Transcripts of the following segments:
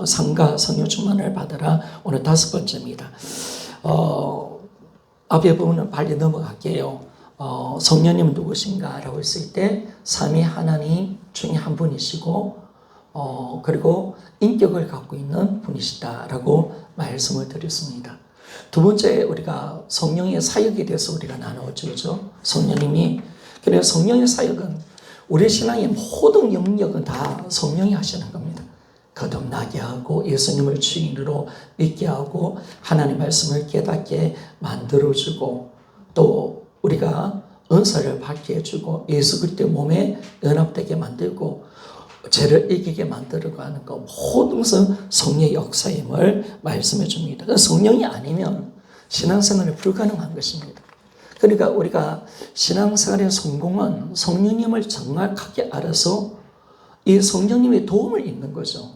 상과 성령 충만을 받으라. 오늘 5번째입니다. 앞에 부분은 빨리 넘어갈게요. 성령님은 누구신가? 라고 했을 때 삼위 하나님 중에 한 분이시고 그리고 인격을 갖고 있는 분이시다라고 말씀을 드렸습니다. 두 번째, 우리가 성령의 사역에 대해서 우리가 나누었죠. 성령님이, 그래서 성령의 사역은 우리 신앙의 모든 영역은 다 성령이 하시는 겁니다. 거듭나게 하고 예수님을 주인으로 믿게 하고 하나님의 말씀을 깨닫게 만들어주고 또 우리가 은사를 받게 해주고 예수 그리스도의 몸에 연합되게 만들고 죄를 이기게 만들어가는 것, 모든 것은 성령의 역사임을 말씀해 줍니다. 성령이 아니면 신앙생활은 불가능한 것입니다. 그러니까 우리가 신앙생활의 성공은 성령님을 정확하게 알아서 이 성령님의 도움을 입는 거죠.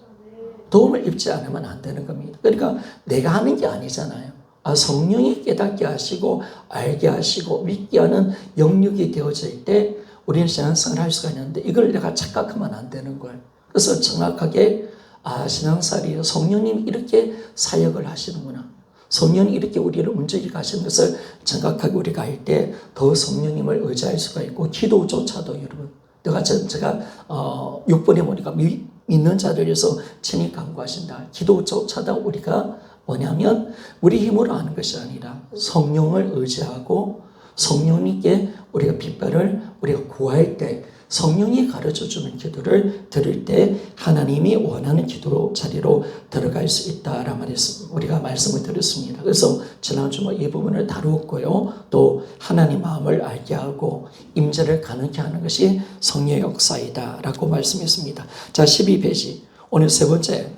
도움을 입지 않으면 안 되는 겁니다. 그러니까 내가 하는 게 아니잖아요. 성령이 깨닫게 하시고 알게 하시고 믿게 하는 영역이 되어질 때 우리는 신앙생활을 할 수가 있는데 이걸 내가 착각하면 안 되는 거예요. 그래서 정확하게 신앙생활이 성령님이 이렇게 사역을 하시는구나. 성령이 이렇게 우리를 움직이게 하시는 것을 정확하게 우리가 할 때 더 성령님을 의지할 수가 있고 기도조차도 여러분 제가 6번에 보니까 믿는 자를 위해서 친히 간구하신다. 기도조차도 우리가 뭐냐면 우리 힘으로 하는 것이 아니라 성령을 의지하고 성령님께 우리가 빗발을 우리가 구할 때 성령이 가르쳐주는 기도를 드릴 때 하나님이 원하는 기도 자리로 들어갈 수 있다라는 말이 우리가 말씀을 드렸습니다. 그래서 지난주 이 부분을 다루었고요. 또 하나님 마음을 알게 하고 임재를 가능케 하는 것이 성령의 역사이다라고 말씀했습니다. 자, 12페이지 오늘 세 번째,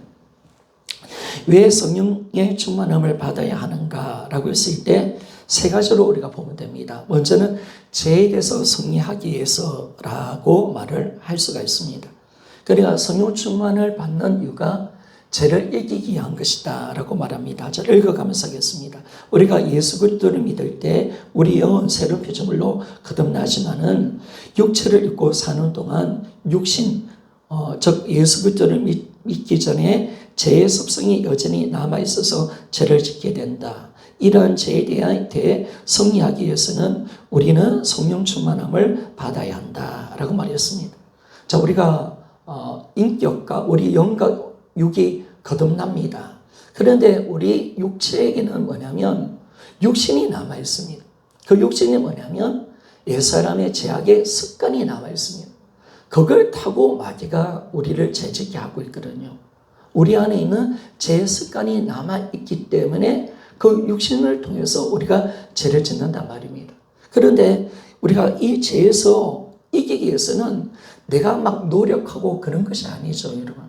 왜 성령의 충만함을 받아야 하는가라고 했을 때 세 가지로 우리가 보면 됩니다. 먼저는 죄에 대해서 승리하기 위해서라고 말을 할 수가 있습니다. 그러니까 성령 충만을 받는 이유가 죄를 이기기 위한 것이다 라고 말합니다. 자, 읽어가면서 하겠습니다. 우리가 예수 그리스도를 믿을 때 우리 영은 새로운 피조물로 거듭나지만은 육체를 입고 사는 동안 육신, 즉 예수 그리스도를 믿기 전에 죄의 습성이 여전히 남아있어서 죄를 짓게 된다. 이러한 죄에 대해 승리하기 위해서는 우리는 성령 충만함을 받아야 한다라고 말했습니다. 자, 우리가 인격과 우리 영과 육이 거듭납니다. 그런데 우리 육체에게는 뭐냐면 육신이 남아 있습니다. 그 육신이 뭐냐면 옛사람의 죄악의 습관이 남아 있습니다. 그걸 타고 마귀가 우리를 죄짓게 하고 있거든요. 우리 안에 있는 죄 습관이 남아 있기 때문에 그 육신을 통해서 우리가 죄를 짓는단 말입니다. 그런데 우리가 이 죄에서 이기기 위해서는 내가 막 노력하고 그런 것이 아니죠, 여러분.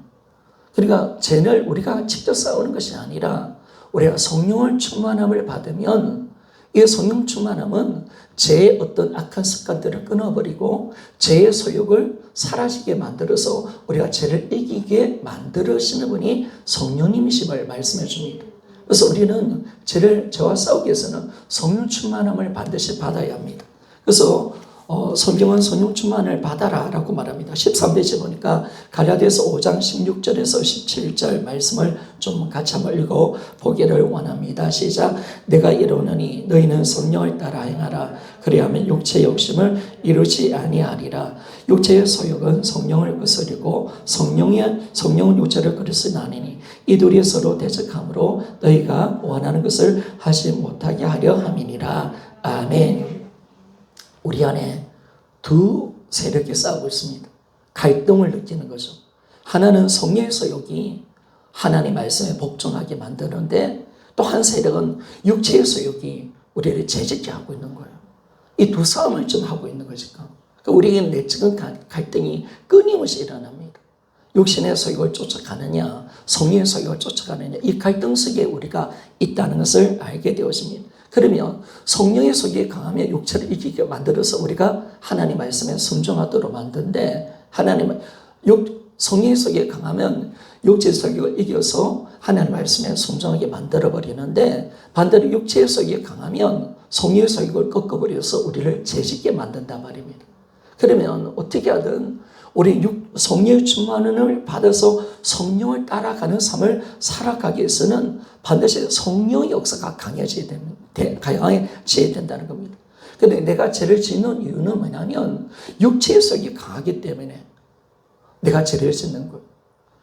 그러니까 죄를 우리가 직접 싸우는 것이 아니라 우리가 성령을 충만함을 받으면 이 성령 충만함은 죄의 어떤 악한 습관들을 끊어버리고 죄의 소욕을 사라지게 만들어서 우리가 죄를 이기게 만들으시는 분이 성령님이심을 말씀해 줍니다. 그래서 우리는 죄와 싸우기 위해서는 성령 충만함을 반드시 받아야 합니다. 그래서 성경은 성령 충만을 받아라 라고 말합니다. 13페이지 보니까 갈라디아서 5장 16절에서 17절 말씀을 좀 같이 한번 읽어보기를 원합니다. 시작. 내가 이르노니 너희는 성령을 따라 행하라. 그리하면 육체의 욕심을 이루지 아니하리라. 육체의 소욕은 성령을 거스리고 성령은 육체를 거스르지 아니니 이 둘이 서로 대적함으로 너희가 원하는 것을 하지 못하게 하려 함이니라. 아멘. 우리 안에 두 세력이 싸우고 있습니다. 갈등을 느끼는 거죠. 하나는 성령의 소욕이 하나님 말씀에 복종하게 만드는데 또 한 세력은 육체의 소욕이 우리를 죄짓게 하고 있는 거예요. 이 두 싸움을 좀 하고 있는 거죠. 그러니까 우리에게는 내적인 갈등이 끊임없이 일어납니다. 육신의 소욕을 쫓아가느냐 성령의 소욕을 쫓아가느냐 이 갈등 속에 우리가 있다는 것을 알게 되었습니다. 그러면 성령의 소욕이 강하면 육체를 이기게 만들어서 우리가 하나님 말씀에 순종하도록 만드는데 성령의 소욕이 강하면 육체의 소욕을 이겨서 하나님 말씀에 순종하게 만들어버리는데 반대로 육체의 소욕이 강하면 성령의 소욕을 꺾어버려서 우리를 죄짓게 만든단 말입니다. 그러면 어떻게 하든 우리 성령의 충만을 받아서 성령을 따라가는 삶을 살아가기 위해서는 반드시 성령의 역사가 강해져야 된다는 겁니다. 근데 내가 죄를 짓는 이유는 뭐냐면 육체의 속이 강하기 때문에 내가 죄를 짓는 거예요.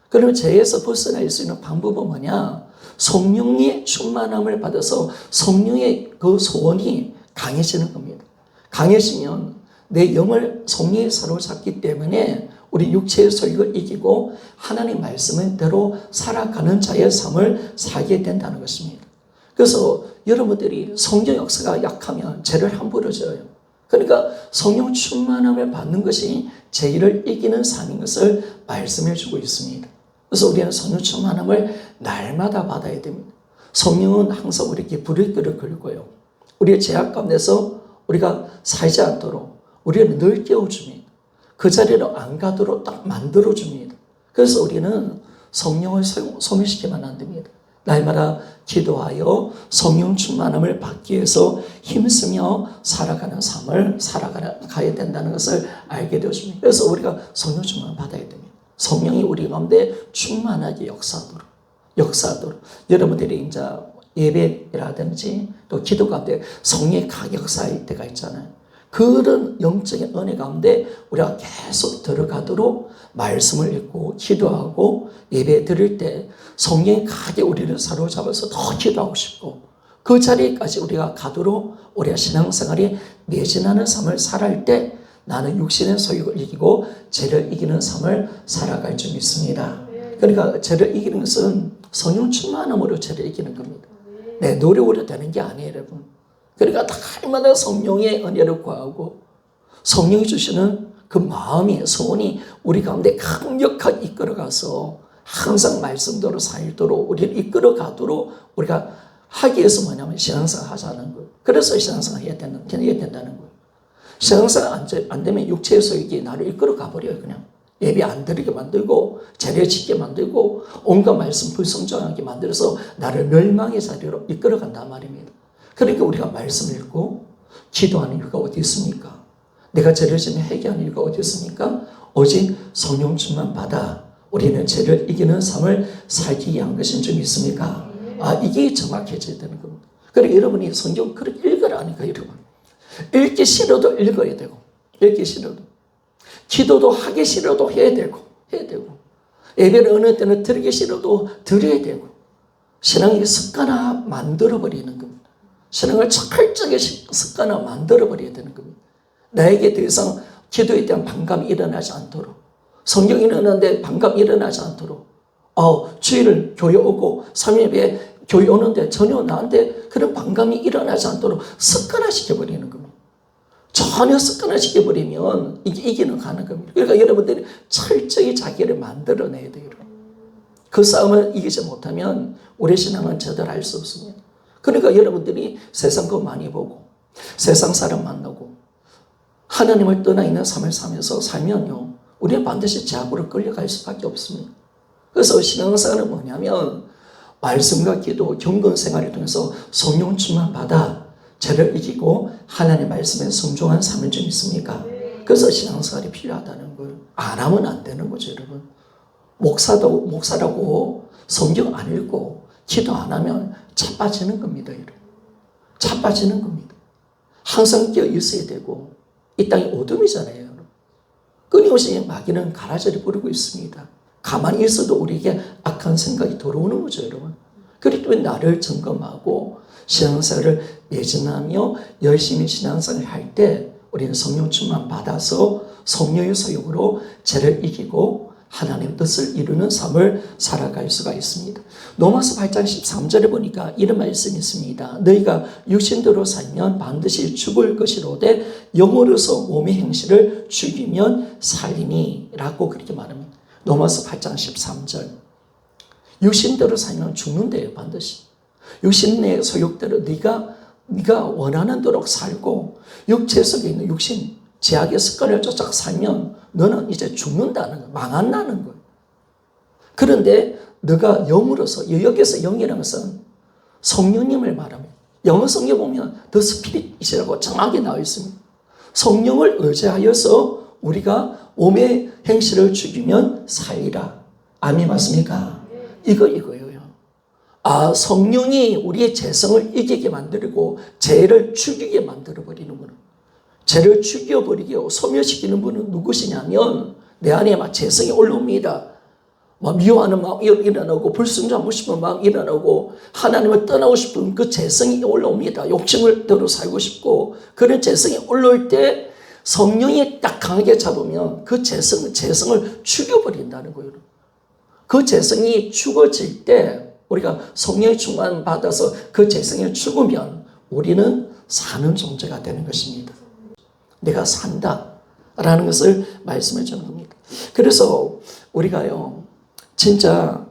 그러면 죄에서 벗어날 수 있는 방법은 뭐냐? 성령의 충만함을 받아서 성령의 그 소원이 강해지는 겁니다. 강해지면 내 영을 성령이 사로잡기 때문에 우리 육체의 소욕을 이기고 하나님 말씀대로 살아가는 자의 삶을 살게 된다는 것입니다. 그래서 여러분들이 성령 역사가 약하면 죄를 함부로 져요. 그러니까 성령 충만함을 받는 것이 죄를 이기는 삶인 것을 말씀해 주고 있습니다. 그래서 우리는 성령 충만함을 날마다 받아야 됩니다. 성령은 항상 우리에게 불을 끓고요. 우리의 죄악 가운데서 우리가 살지 않도록 우리를 늘 깨워줍니다. 그 자리로 안 가도록 딱 만들어줍니다. 그래서 우리는 성령을 소멸시키면 안 됩니다. 날마다 기도하여 성령 충만함을 받기 위해서 힘쓰며 살아가는 삶을 살아가야 된다는 것을 알게 되었습니다. 그래서 우리가 성령 충만을 받아야 됩니다. 성령이 우리 가운데 충만하게 역사하도록 여러분들이 이제 예배라든지 또 기도 가운데 성령의 강역사할 때가 있잖아요. 그런 영적인 은혜 가운데 우리가 계속 들어가도록 말씀을 읽고 기도하고 예배 드릴 때 성령이 강하게 우리를 사로잡아서 더 기도하고 싶고 그 자리까지 우리가 가도록 우리가 신앙생활이 매진하는 삶을 살아갈 때 나는 육신의 소욕을 이기고 죄를 이기는 삶을 살아갈 줄 믿습니다. 그러니까 죄를 이기는 것은 성령 충만함으로 죄를 이기는 겁니다. 내 노력으로 되는 게 아니에요, 여러분. 그러니까 날마다 성령의 은혜를 구하고 성령이 주시는 그 마음이 소원이 우리 가운데 강력하게 이끌어가서 항상 말씀대로 살도록 우리를 이끌어가도록 우리가 하기 위해서 뭐냐면 신앙생활 하자는 거예요. 그래서 신앙생활 해야 된다는 거예요. 신앙생활 안 되면 육체의 소욕이 나를 이끌어가 버려요. 그냥 예배 안 드리게 만들고 재례 짓게 만들고 온갖 말씀 불성정하게 만들어서 나를 멸망의 자리로 이끌어간단 말입니다. 그러니까 우리가 말씀 읽고 기도하는 이유가 어디 있습니까? 내가 죄를 지면 회개하는 이유가 어디 있습니까? 오직 성령 충만 받아 우리는 죄를 이기는 삶을 살기 위한 것인 줄 믿습니까? 이게 정확해져야 되는 겁니다. 그러니까 여러분이 성경 그렇게 읽으라니까 여러분. 읽기 싫어도 읽어야 되고 읽기 싫어도 기도도 하기 싫어도 해야 되고 예배를 어느 때는 드리기 싫어도 드려야 되고 신앙의 습관화 만들어버리는 겁니다. 신앙을 철저하게 습관화 만들어버려야 되는 겁니다. 나에게 더 이상 기도에 대한 반감이 일어나지 않도록 성경이 일어나는데 반감이 일어나지 않도록 주일을 교회 오고 3일에 교회 오는데 전혀 나한테 그런 반감이 일어나지 않도록 습관화시켜버리는 겁니다. 전혀 습관화시켜버리면 이게 이기는 가는 겁니다. 그러니까 여러분들이 철저히 자기를 만들어내야 돼요. 그 싸움을 이기지 못하면 우리 신앙은 제대로 할 수 없습니다. 그러니까 여러분들이 세상 거 많이 보고 세상 사람 만나고 하나님을 떠나 있는 삶을 살면요 우리는 반드시 죄악으로 끌려갈 수밖에 없습니다. 그래서 신앙생활은 뭐냐면 말씀과 기도, 경건 생활을 통해서 성령 충만 받아 죄를 이기고 하나님의 말씀에 순종한 삶인 줄 믿습니까? 그래서 신앙생활이 필요하다는 걸 안 하면 안 되는 거죠, 여러분. 목사라고 성경 안 읽고 기도 안 하면 자빠지는 겁니다, 여러분. 자빠지는 겁니다. 항상 깨어 있어야 되고 이 땅이 어둠이잖아요, 여러분. 끊임없이 마귀는 가라지를 부르고 있습니다. 가만히 있어도 우리에게 악한 생각이 들어오는 거죠, 여러분. 그렇기 때문에 나를 점검하고 신앙생활을 매진하며 열심히 신앙생활을 할 때 우리는 성령 충만 받아서 성령의 소욕으로 죄를 이기고 하나님의 뜻을 이루는 삶을 살아갈 수가 있습니다. 로마서 8장 13절에 보니까 이런 말씀이 있습니다. 너희가 육신대로 살면 반드시 죽을 것이로되 영으로서 몸의 행실을 죽이면 살리니 라고 그렇게 말합니다. 로마서 8장 13절. 육신대로 살면 죽는데요, 반드시. 육신 내 소욕대로 네가 원하는 대로 살고 육체 속에 있는 육신, 죄악의 습관을 쫓아 살면 너는 이제 죽는다는 거예요. 망한다는 거예요. 그런데 너가 영으로서, 여기서 영이라는 것은 성령님을 말합니다. 영어 성경 보면 The Spirit이라고 정확히 나와 있습니다. 성령을 의지하여서 우리가 몸의 행실을 죽이면 살리라. 아멘 맞습니까? 이거예요. 성령이 우리의 죄성을 이기게 만들고 죄를 죽이게 만들어버리는 분은, 죄를 죽여버리고 소멸시키는 분은 누구시냐면 내 안에 막 죄성이 올라옵니다. 막 미워하는 마음이 일어나고 불순종하고 싶은 마음이 일어나고 하나님을 떠나고 싶은 그 죄성이 올라옵니다. 욕심을 대로 살고 싶고 그런 죄성이 올라올 때 성령이 딱 강하게 잡으면 그 죄성을 죽여버린다는 거예요. 그 죄성이 죽어질 때 우리가 성령의 충만 받아서 그 죄성이 죽으면 우리는 사는 존재가 되는 것입니다. 내가 산다라는 것을 말씀해 주는 겁니다. 그래서 우리가요, 진짜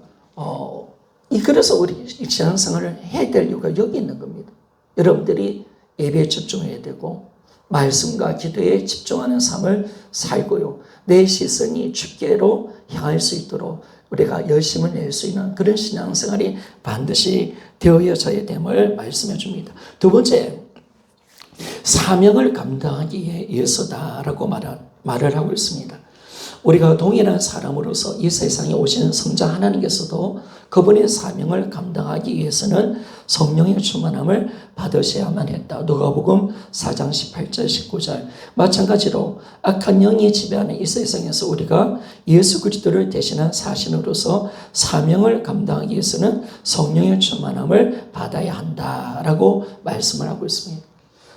그래서 우리 신앙생활을 해야 될 이유가 여기 있는 겁니다. 여러분들이 예배에 집중해야 되고 말씀과 기도에 집중하는 삶을 살고요. 내 시선이 주께로 향할 수 있도록 우리가 열심을 낼 수 있는 그런 신앙생활이 반드시 되어져야 됨을 말씀해 줍니다. 두 번째, 사명을 감당하기 위해서다라고 말을 하고 있습니다. 우리가 동일한 사람으로서 이 세상에 오신 성자 하나님께서도 그분의 사명을 감당하기 위해서는 성령의 충만함을 받으셔야만 했다. 누가복음 4장 18절 19절. 마찬가지로 악한 영이 지배하는 이 세상에서 우리가 예수 그리스도를 대신한 사신으로서 사명을 감당하기 위해서는 성령의 충만함을 받아야 한다라고 말씀을 하고 있습니다.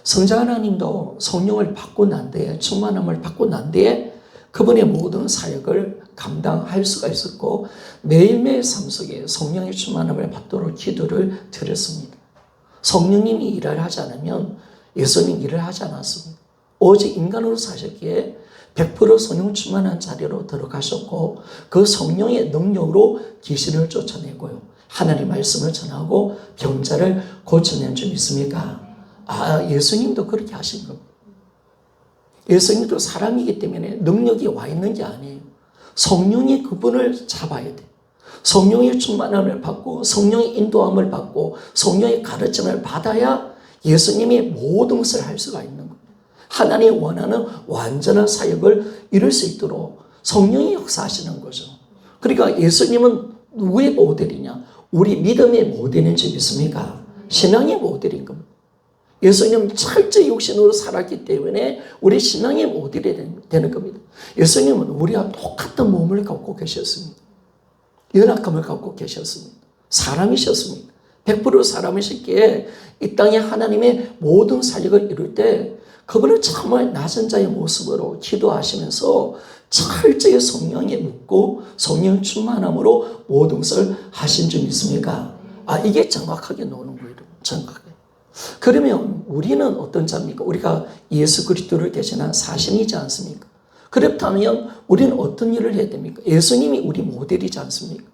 성자 하나님도 성령을 받고 난 뒤에, 충만함을 받고 난 뒤에 그분의 모든 사역을 감당할 수가 있었고 매일매일 삶 속에 성령의 충만함을 받도록 기도를 드렸습니다. 성령님이 일을 하지 않으면 예수님 일을 하지 않았습니다. 오직 인간으로 사셨기에 100% 성령 충만한 자리로 들어가셨고 그 성령의 능력으로 귀신을 쫓아내고요. 하나님 말씀을 전하고 병자를 고쳐낸 줄 믿습니까? 예수님도 그렇게 하신 겁니다. 예수님도 사람이기 때문에 능력이 와 있는 게 아니에요. 성령이 그분을 잡아야 돼. 성령의 충만함을 받고 성령의 인도함을 받고 성령의 가르침을 받아야 예수님이 모든 것을 할 수가 있는 거예요. 하나님이 원하는 완전한 사역을 이룰 수 있도록 성령이 역사하시는 거죠. 그러니까 예수님은 누구의 모델이냐? 우리 믿음의 모델인 줄 믿습니까? 신앙의 모델인 겁니다. 예수님은 철저히 육신으로 살았기 때문에 우리 신앙의 모델이 되는 겁니다. 예수님은 우리와 똑같은 몸을 갖고 계셨습니다. 연약함을 갖고 계셨습니다. 사람이셨습니다. 100% 사람이셨기에 이 땅에 하나님의 모든 사역을 이룰 때 그분은 정말 낮은 자의 모습으로 기도하시면서 철저히 성령에 묻고 성령 충만함으로 모든 것을 하신 줄 믿습니까? 이게 정확하게 노는 거예요. 정확하게. 그러면 우리는 어떤 자입니까? 우리가 예수 그리스도를 대신한 사신이지 않습니까? 그렇다면 우리는 어떤 일을 해야 됩니까? 예수님이 우리 모델이지 않습니까?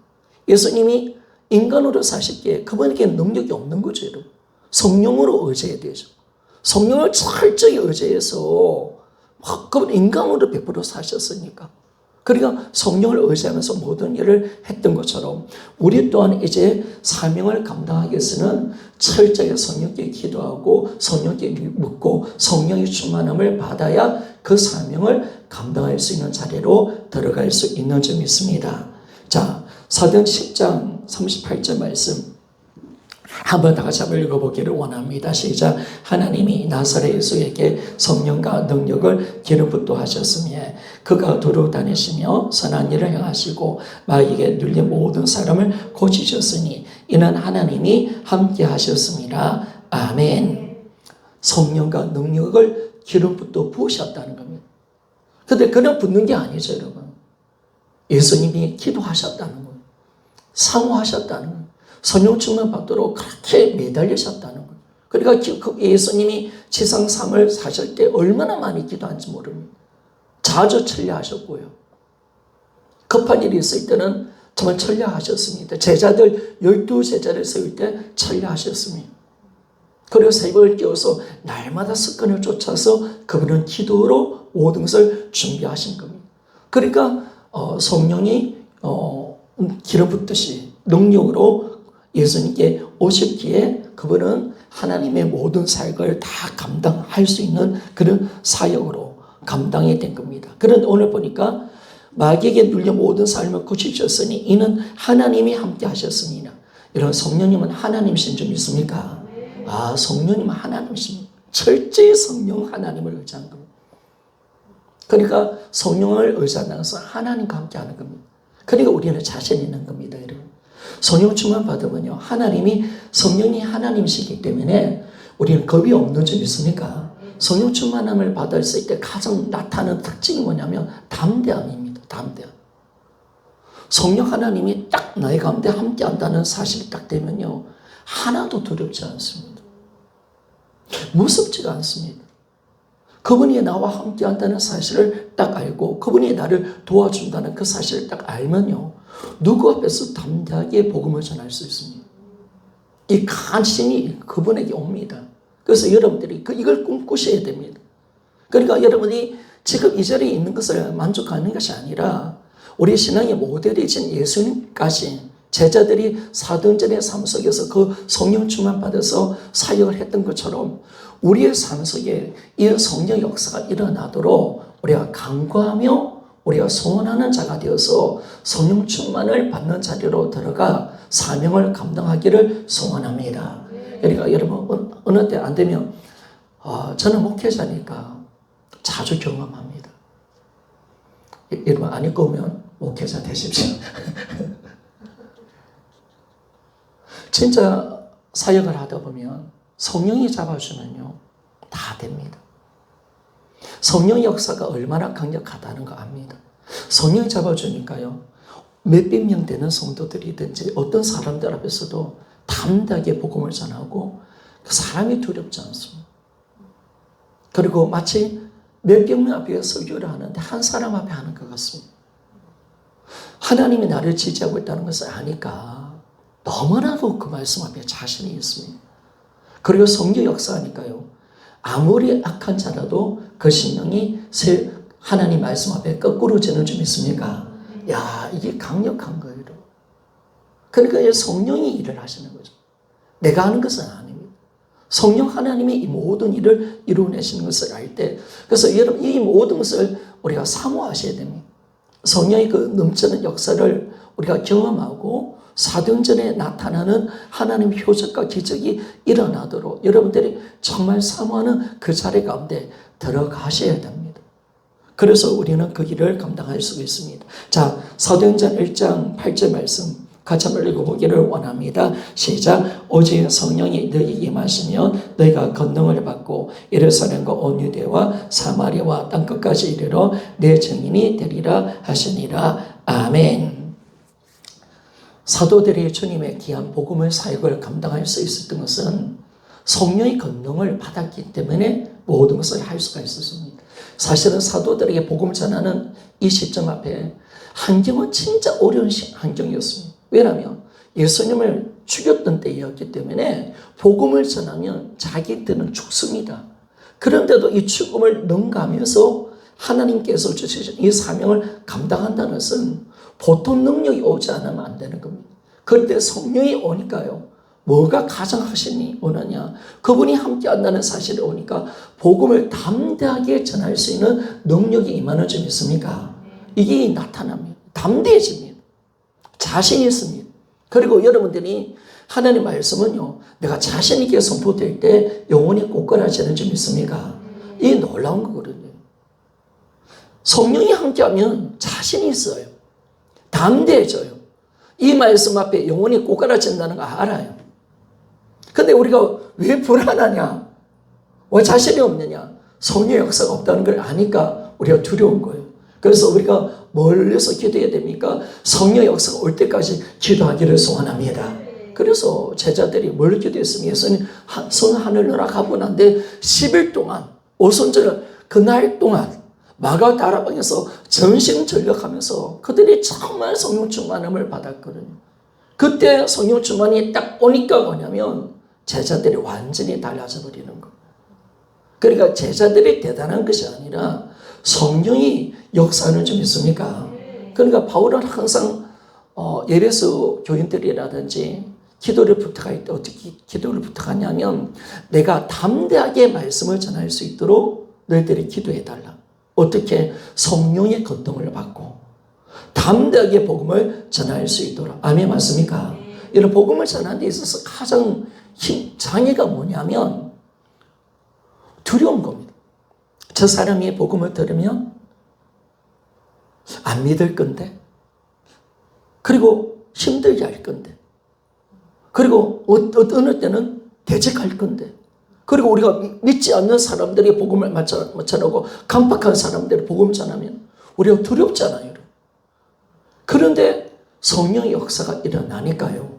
예수님이 인간으로 사셨기에 그분에게 능력이 없는 거죠, 여러분. 성령으로 의지해야 되죠. 성령을 철저히 의지해서 그분 인간으로 100% 사셨으니까. 그러니까 성령을 의지하면서 모든 일을 했던 것처럼 우리 또한 이제 사명을 감당하기 위해서는 철저히 성령께 기도하고 성령께 묻고 성령의 충만함을 받아야 그 사명을 감당할 수 있는 자리로 들어갈 수 있는 줄 믿습니다. 자, 사도행 10장 38절 말씀 한번 다 같이 한번 읽어보기를 원합니다. 시작. 하나님이 나사렛 예수에게 성령과 능력을 기름 붓도 하셨으며 그가 두루 다니시며 선한 일을 행하시고 마귀에게 눌린 모든 사람을 고치셨으니 이는 하나님이 함께 하셨습니다. 아멘. 성령과 능력을 기름 붓도 부으셨다는 겁니다. 그런데 그냥 붓는 게 아니죠, 여러분. 예수님이 기도하셨다는 거예요. 사모하셨다는 거예요. 성령 충만 받도록 그렇게 매달리셨다는 거예요. 그러니까 예수님이 지상 삶을 사실 때 얼마나 많이 기도한지 모릅니다. 자주 천례하셨고요. 급한 일이 있을 때는 정말 천례하셨습니다. 제자들 12제자를 세울 때 천례하셨습니다. 그리고 새벽을 깨워서 날마다 습관을 쫓아서 그분은 기도로 모든 것을 준비하신 겁니다. 그러니까 성령이 기름 붓듯이 능력으로 예수님께 오셨기에 그분은 하나님의 모든 사역을 다 감당할 수 있는 그런 사역으로 감당이 된 겁니다. 그런데 오늘 보니까 마귀에게 눌려 모든 삶을 고치셨으니 이는 하나님이 함께 하셨습니다. 이런 성령님은 하나님이신 줄 믿습니까? 아, 성령님은 하나님이십니다. 철저히 성령 하나님을 의지한 겁니다. 그러니까 성령을 의지한다는 것은 하나님과 함께 하는 겁니다. 그러니까 우리는 자신 있는 겁니다, 여러분. 성령 충만 받으면요, 하나님이, 성령이 하나님이시기 때문에 우리는 겁이 없는 줄 믿습니까? 성령 충만함을 받았을 때 가장 나타나는 특징이 뭐냐면 담대함입니다. 담대함. 성령 하나님이 딱 나의 가운데 함께 한다는 사실이 딱 되면요, 하나도 두렵지 않습니다. 무섭지가 않습니다. 그분이 나와 함께 한다는 사실을 딱 알고 그분이 나를 도와준다는 그 사실을 딱 알면요, 누구 앞에서 담대하게 복음을 전할 수 있습니다. 이 간신이 그분에게 옵니다. 그래서 여러분들이 이걸 꿈꾸셔야 됩니다. 그러니까 여러분이 지금 이 자리에 있는 것을 만족하는 것이 아니라 우리 신앙의 모델이신 예수님까지 제자들이 사도행전의 삶 속에서 그 성령 충만 받아서 사역을 했던 것처럼 우리의 삶 속에 이 성령 역사가 일어나도록 우리가 간구하며 우리가 소원하는 자가 되어서 성령 충만을 받는 자리로 들어가 사명을 감당하기를 소원합니다. 그러니까 여러분 어느 때 안 되면 저는 목회자니까 자주 경험합니다. 여러분 안 입고 오면 목회자 되십시오. 진짜 사역을 하다 보면 성령이 잡아주면요, 다 됩니다. 성령 역사가 얼마나 강력하다는 거 압니다. 성령이 잡아주니까요, 몇백 명 되는 성도들이든지 어떤 사람들 앞에서도 담대하게 복음을 전하고 그 사람이 두렵지 않습니다. 그리고 마치 몇백 명 앞에 설교를 하는데 한 사람 앞에 하는 것 같습니다. 하나님이 나를 지지하고 있다는 것을 아니까 너무나도 그 말씀 앞에 자신이 있습니다. 그리고 성령 역사하니까요, 아무리 악한 자라도 그 심령이 하나님 말씀 앞에 거꾸로 지는 줄 믿습니까? 야, 이게 강력한 거예요. 그러니까 성령이 일을 하시는 거죠. 내가 하는 것은 아닙니다. 성령 하나님이 이 모든 일을 이루어내시는 것을 알 때, 그래서 여러분 이 모든 것을 우리가 사모하셔야 됩니다. 성령의 그 넘치는 역사를 우리가 경험하고 사도행전에 나타나는 하나님의 표적과 기적이 일어나도록 여러분들이 정말 사모하는 그 자리 가운데 들어가셔야 됩니다. 그래서 우리는 그 일을 감당할 수 있습니다. 자, 사도행전 1장 8절 말씀 같이 한번 읽어보기를 원합니다. 시작. 오직 성령이 너희에게 임하시면 너희가 권능을 받고 예루살렘과 온 유대와 사마리아와 땅끝까지 이르러 내 증인이 되리라 하시니라. 아멘. 사도들이 주님의 귀한 복음의 사역을 감당할 수 있었던 것은 성령의 권능을 받았기 때문에 모든 것을 할 수가 있었습니다. 사실은 사도들에게 복음을 전하는 이 시점 앞에 환경은 진짜 어려운 환경이었습니다. 왜냐하면 예수님을 죽였던 때였기 때문에 복음을 전하면 자기들은 죽습니다. 그런데도 이 죽음을 능가하면서 하나님께서 주시신 이 사명을 감당한다는 것은 보통 능력이 오지 않으면 안 되는 겁니다. 그런데 성령이 오니까요, 뭐가 가장 하시니 오느냐, 그분이 함께 한다는 사실이 오니까 복음을 담대하게 전할 수 있는 능력이 임하는 점 있습니까? 이게 나타납니다. 담대해집니다. 자신이 있습니다. 그리고 여러분들이 하나님 말씀은요, 내가 자신 있게 선포될 때 영혼이 꼬꾸라지는 점 있습니까? 이게 놀라운 거거든요. 성령이 함께하면 자신이 있어요. 담대해져요. 이 말씀 앞에 영혼이 꼬꾸라진다는 거 알아요. 근데 우리가 왜 불안하냐? 왜 자신이 없느냐? 성령의 역사가 없다는 걸 아니까 우리가 두려운 거예요. 그래서 우리가 멀리서 기도해야 됩니까? 성령의 역사가 올 때까지 기도하기를 소원합니다. 그래서 제자들이 뭘 기도했으면 예수님 성 하늘나라 가고 난데 10일 동안 오순절 그날 동안 마가다라방에서 전심전력하면서 그들이 정말 성령 충만함을 받았거든요. 그때 성령 충만이 딱 오니까 뭐냐면 제자들이 완전히 달라져 버리는 거예요. 그러니까 제자들이 대단한 것이 아니라 성령이 역사하는 점 있습니까? 그러니까 바울은 항상 예배소 교인들이라든지 기도를 부탁할 때 어떻게 기도를 부탁하냐면 내가 담대하게 말씀을 전할 수 있도록 너희들이 기도해달라. 어떻게 성령의 건동을 받고 담대하게 복음을 전할 수 있도록. 아멘 맞습니까? 이런 복음을 전하는 데 있어서 가장 장애가 뭐냐면 두려운 겁니다. 저 사람이 복음을 들으면 안 믿을 건데, 그리고 힘들게 할 건데, 그리고 어느 때는 대적할 건데, 그리고 우리가 믿지 않는 사람들이 복음을 전하고 강박한 사람들이 복음을 전하면 우리가 두렵잖아요. 그런데 성령의 역사가 일어나니까요,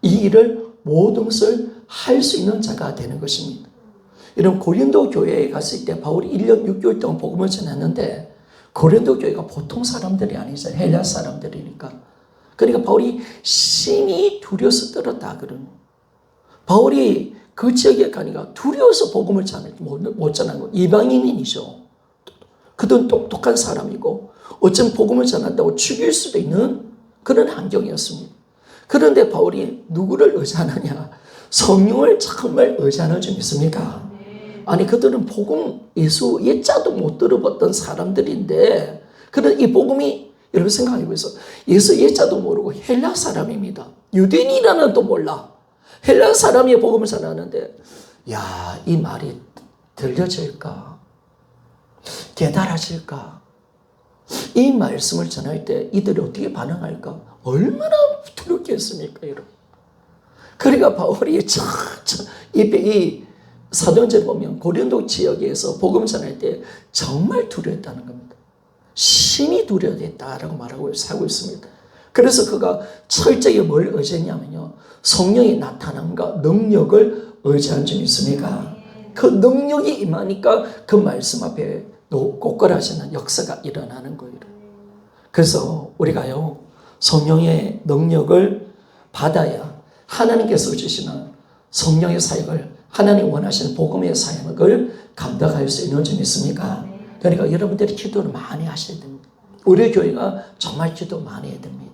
이 일을 모든 것을 할 수 있는 자가 되는 것입니다. 이런 고린도 교회에 갔을 때 바울이 1년 6개월 동안 복음을 전했는데, 고린도 교회가 보통 사람들이 아니죠. 헬라 사람들이니까. 그러니까 바울이 심히 두려워서 떨었다 그러는. 바울이 그 지역에 가니까 두려워서 복음을 못 전한 거. 이방인이죠. 그들은 똑똑한 사람이고 어쩌면 복음을 전한다고 죽일 수도 있는 그런 환경이었습니다. 그런데 바울이 누구를 의지하느냐? 성령을 정말 의지하는 줄 믿습니까? 아니 그들은 복음 예수 예자도 못 들어봤던 사람들인데, 그런 이 복음이 여러분 생각해보세요. 예수 예자도 모르고 헬라 사람입니다. 유대인이라는 또 몰라. 헬라 사람이 복음을 전하는데, 야, 이 말이 들려질까? 깨달아질까? 이 말씀을 전할 때 이들이 어떻게 반응할까? 얼마나 두렵겠습니까, 여러분? 그러니까 바울이 이 사도행전 보면 고린도 지역에서 복음 전할 때 정말 두려웠다는 겁니다. 심히 두려웠다라고 말하고 살고 있습니다. 그래서 그가 철저히 뭘 의지했냐면요, 성령이 나타남과 능력을 의지한 줄 믿습니까? 그 능력이 임하니까 그 말씀 앞에 꼬꾸라지는 역사가 일어나는 거예요. 그래서 우리가요, 성령의 능력을 받아야 하나님께서 주시는 성령의 사역을, 하나님 원하시는 복음의 사역을 감당할 수 있는 줄 믿습니까? 그러니까 여러분들이 기도를 많이 하셔야 됩니다. 우리 교회가 정말 기도 많이 해야 됩니다.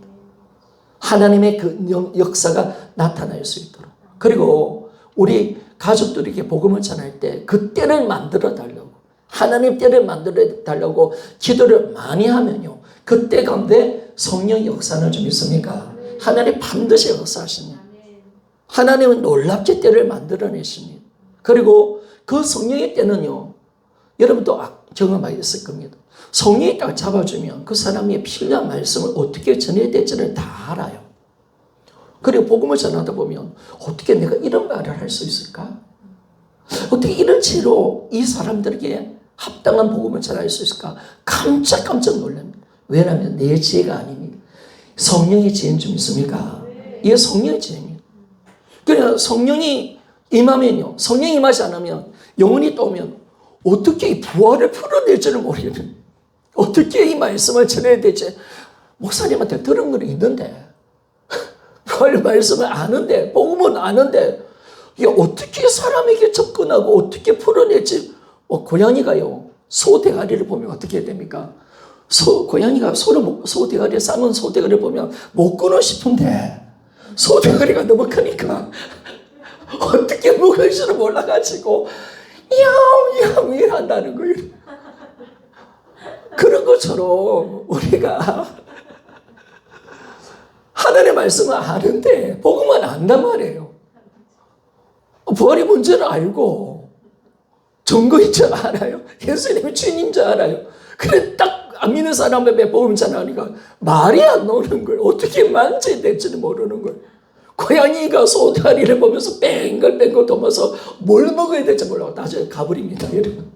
하나님의 그 역사가 나타날 수 있도록. 그리고 우리 가족들에게 복음을 전할 때 그 때를 만들어 달라고, 하나님 때를 만들어 달라고 기도를 많이 하면요, 그 때 가운데 성령의 역사는 좀 있습니까? 하나님 반드시 역사하십니다. 하나님은 놀랍게 때를 만들어내십니다. 그리고 그 성령의 때는요, 여러분도 경험하셨을 겁니다. 성령이 딱 잡아주면 그 사람이 필요한 말씀을 어떻게 전해야 될지를 다 알아요. 그리고 복음을 전하다 보면 어떻게 내가 이런 말을 할 수 있을까? 어떻게 이런 지혜로 이 사람들에게 합당한 복음을 전할 수 있을까? 깜짝 놀랍니다. 왜냐하면 내 지혜가 아닙니다. 성령의 지혜인 줄 믿습니까? 이게 성령의 지혜입니다. 그러니까 성령이 임하면요, 성령이 임하지 않으면, 영혼이 떠오면 어떻게 이 부활을 풀어낼지를 모르겠는, 어떻게 이 말씀을 전해야 될지. 목사님한테 들은 건 있는데, 부활 말씀을 아는데, 복음은 아는데, 이게 어떻게 사람에게 접근하고 어떻게 풀어낼지. 고양이가요, 소 대가리를 보면 어떻게 됩니까? 고양이가 소 대가리에 삶은 소 대가리를 보면 못 끊어 싶은데, 소 대가리가 너무 크니까 어떻게 먹을지를 몰라가지고 야옹야옹 한다는 거예요. 그런 것처럼 우리가 하나님의 말씀을 아는데 복음은 안단 말이에요. 부활의 문제를 알고 증거인 줄 알아요. 예수님이 주님인 줄 알아요. 그래 딱 안 믿는 사람에게 복음 전하니까 말이 안 나오는 거예요. 어떻게 만져야 될지는 모르는 거예요. 고양이가 소다리를 보면서 뺑글뺑글 도면서 뭘 먹어야 될지 몰라고 나중에 가버립니다, 여러분.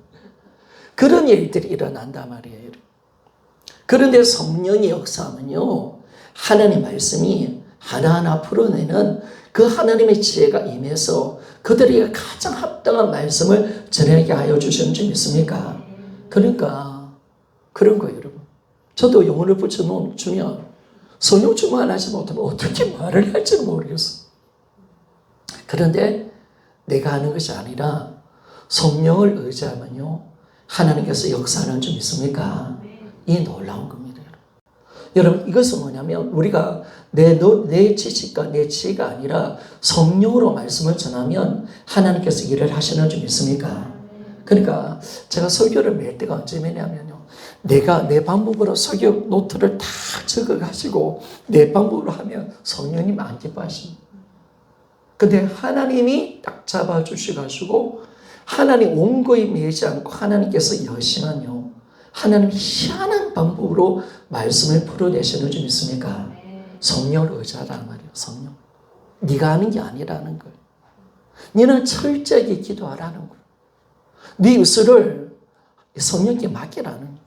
그런 일들이 일어난단 말이에요, 여러분. 그런데 성령의 역사하면요, 하나님의 말씀이 하나하나 풀어내는 그 하나님의 지혜가 임해서 그들에게 가장 합당한 말씀을 전하게 하여 주시는 줄 믿습니까? 그러니까 그런 거예요, 여러분. 저도 영혼을 붙여주면 성령 충만하지 못하면 어떻게 말을 할지는 모르겠어. 그런데 내가 하는 것이 아니라 성령을 의지하면요, 하나님께서 역사하는 줄 믿습니까? 이 놀라운 겁니다, 여러분. 이것은 뭐냐면 우리가 내 지식과 내 지혜가 아니라 성령으로 말씀을 전하면 하나님께서 일을 하시는 줄 믿습니까? 그러니까 제가 설교를 맬 때가 언제냐면요, 내가 내 방법으로 설교 노트를 다 적어가지고 내 방법으로 하면 성령님 안 기뻐하십니다. 근데 하나님이 딱 잡아주셔가지고 하나님 원고에 매이지 않고 하나님께서 여시면요, 하나님 희한한 방법으로 말씀을 풀어내시는 줄 믿습니까? 성령을 의지하라는 말이에요. 성령. 네가 하는 게 아니라는 거예요. 너는 철저하게 기도하라는 거예요. 네 의술을 성령께 맡기라는 거예요.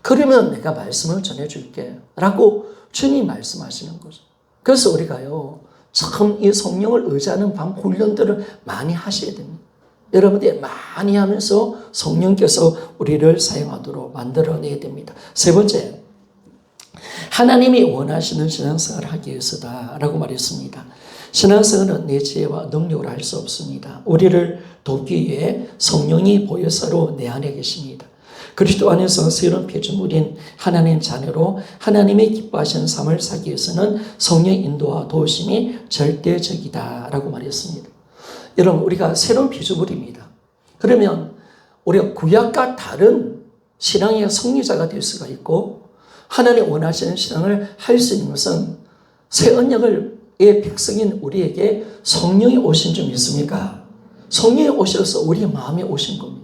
그러면 내가 말씀을 전해줄게 라고 주님 말씀하시는 거죠. 그래서 우리가요, 참 이 성령을 의지하는 훈련들을 많이 하셔야 됩니다. 여러분들이 많이 하면서 성령께서 우리를 사용하도록 만들어내야 됩니다. 세 번째, 하나님이 원하시는 신앙생활을 하기 위해서다 라고 말했습니다. 신앙생활은 내 지혜와 능력으로 할 수 없습니다. 우리를 돕기 위해 성령이 보혜사로 내 안에 계십니다. 그리스도 안에서 새로운 피조물인 하나님 자녀로 하나님의 기뻐하시는 삶을 살기 위해서는 성령의 인도와 도우심이 절대적이다 라고 말했습니다. 여러분, 우리가 새로운 피조물입니다. 그러면 우리가 구약과 다른 신앙의 승리자가 될 수가 있고, 하나님 원하시는 신앙을 할 수 있는 것은 새 언약의 백성인 우리에게 성령이 오신 줄 믿습니까? 성령이 오셔서 우리의 마음에 오신 겁니다.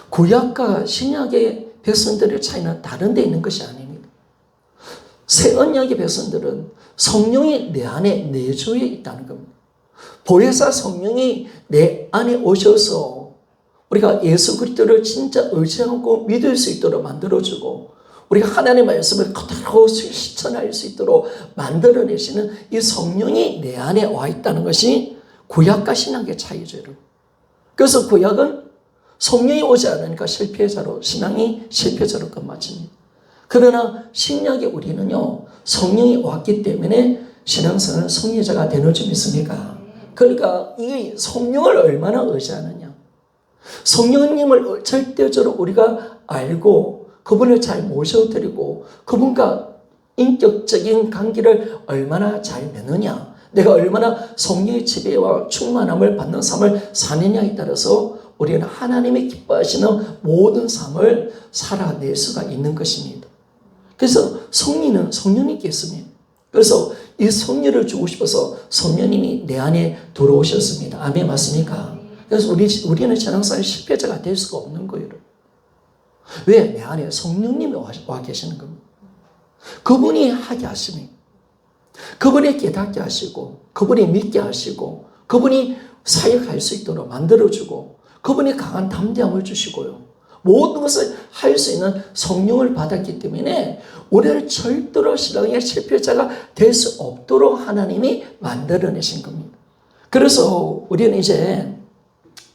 구약과 신약의 백성들의 차이는 다른 데 있는 것이 아닙니다. 새 언약의 백성들은 성령이 내 안에 내주에 있다는 겁니다. 보혜사 성령이 내 안에 오셔서 우리가 예수 그리스도를 진짜 의지하고 믿을 수 있도록 만들어주고, 우리가 하나님의 말씀을 그대로 실천할 수 있도록 만들어내시는 이 성령이 내 안에 와 있다는 것이 구약과 신약의 차이죠. 그래서 구약은 성령이 오지 않으니까 신앙이 실패자로 끝마칩니다. 그러나 신약의 우리는요, 성령이 왔기 때문에 신앙생활은 승리자가 되는 줄 믿습니까? 그러니까 이 성령을 얼마나 의지하느냐. 성령님을 절대적으로 우리가 알고 그분을 잘 모셔드리고 그분과 인격적인 관계를 얼마나 잘 맺느냐, 내가 얼마나 성령의 지배와 충만함을 받는 삶을 사느냐에 따라서 우리는 하나님이 기뻐하시는 모든 삶을 살아낼 수가 있는 것입니다. 그래서 승리는 성령님께 있습니다. 그래서 이 승리를 주고 싶어서 성령님이 내 안에 들어오셨습니다. 아멘, 맞습니까? 그래서 우리는 신앙생활 실패자가 될 수가 없는 거예요. 왜? 내 안에 성령님이 와 계시는 겁니다. 그분이 하게 하시니, 그분이 깨닫게 하시고, 그분이 믿게 하시고, 그분이 사역할 수 있도록 만들어주고, 그분이 강한 담대함을 주시고요. 모든 것을 할 수 있는 성령을 받았기 때문에 우리를 절대로 신앙의 실패자가 될 수 없도록 하나님이 만들어내신 겁니다. 그래서 우리는 이제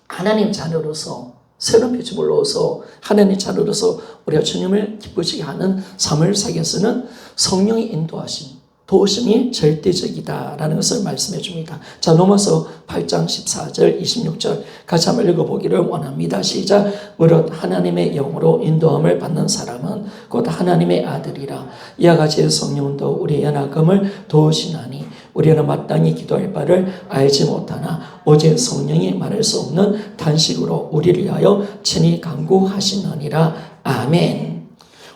하나님 자녀로서, 새로운 피조물로서 하나님 자녀로서 우리가 주님을 기쁘시게 하는 삶을 살기 위해서는 성령의 인도하심, 도우심이 절대적이다라는 것을 말씀해 줍니다. 자, 로마서 8장 14절 26절 같이 한번 읽어보기를 원합니다. 시작. 무릇 하나님의 영으로 인도함을 받는 사람은 곧 하나님의 아들이라. 이와 같이 성령도 우리의 연약함을 도우시나니 우리는 마땅히 기도할 바를 알지 못하나 오직 성령이 말할 수 없는 단식으로 우리를 위하여 친히 간구하시느니라. 아멘.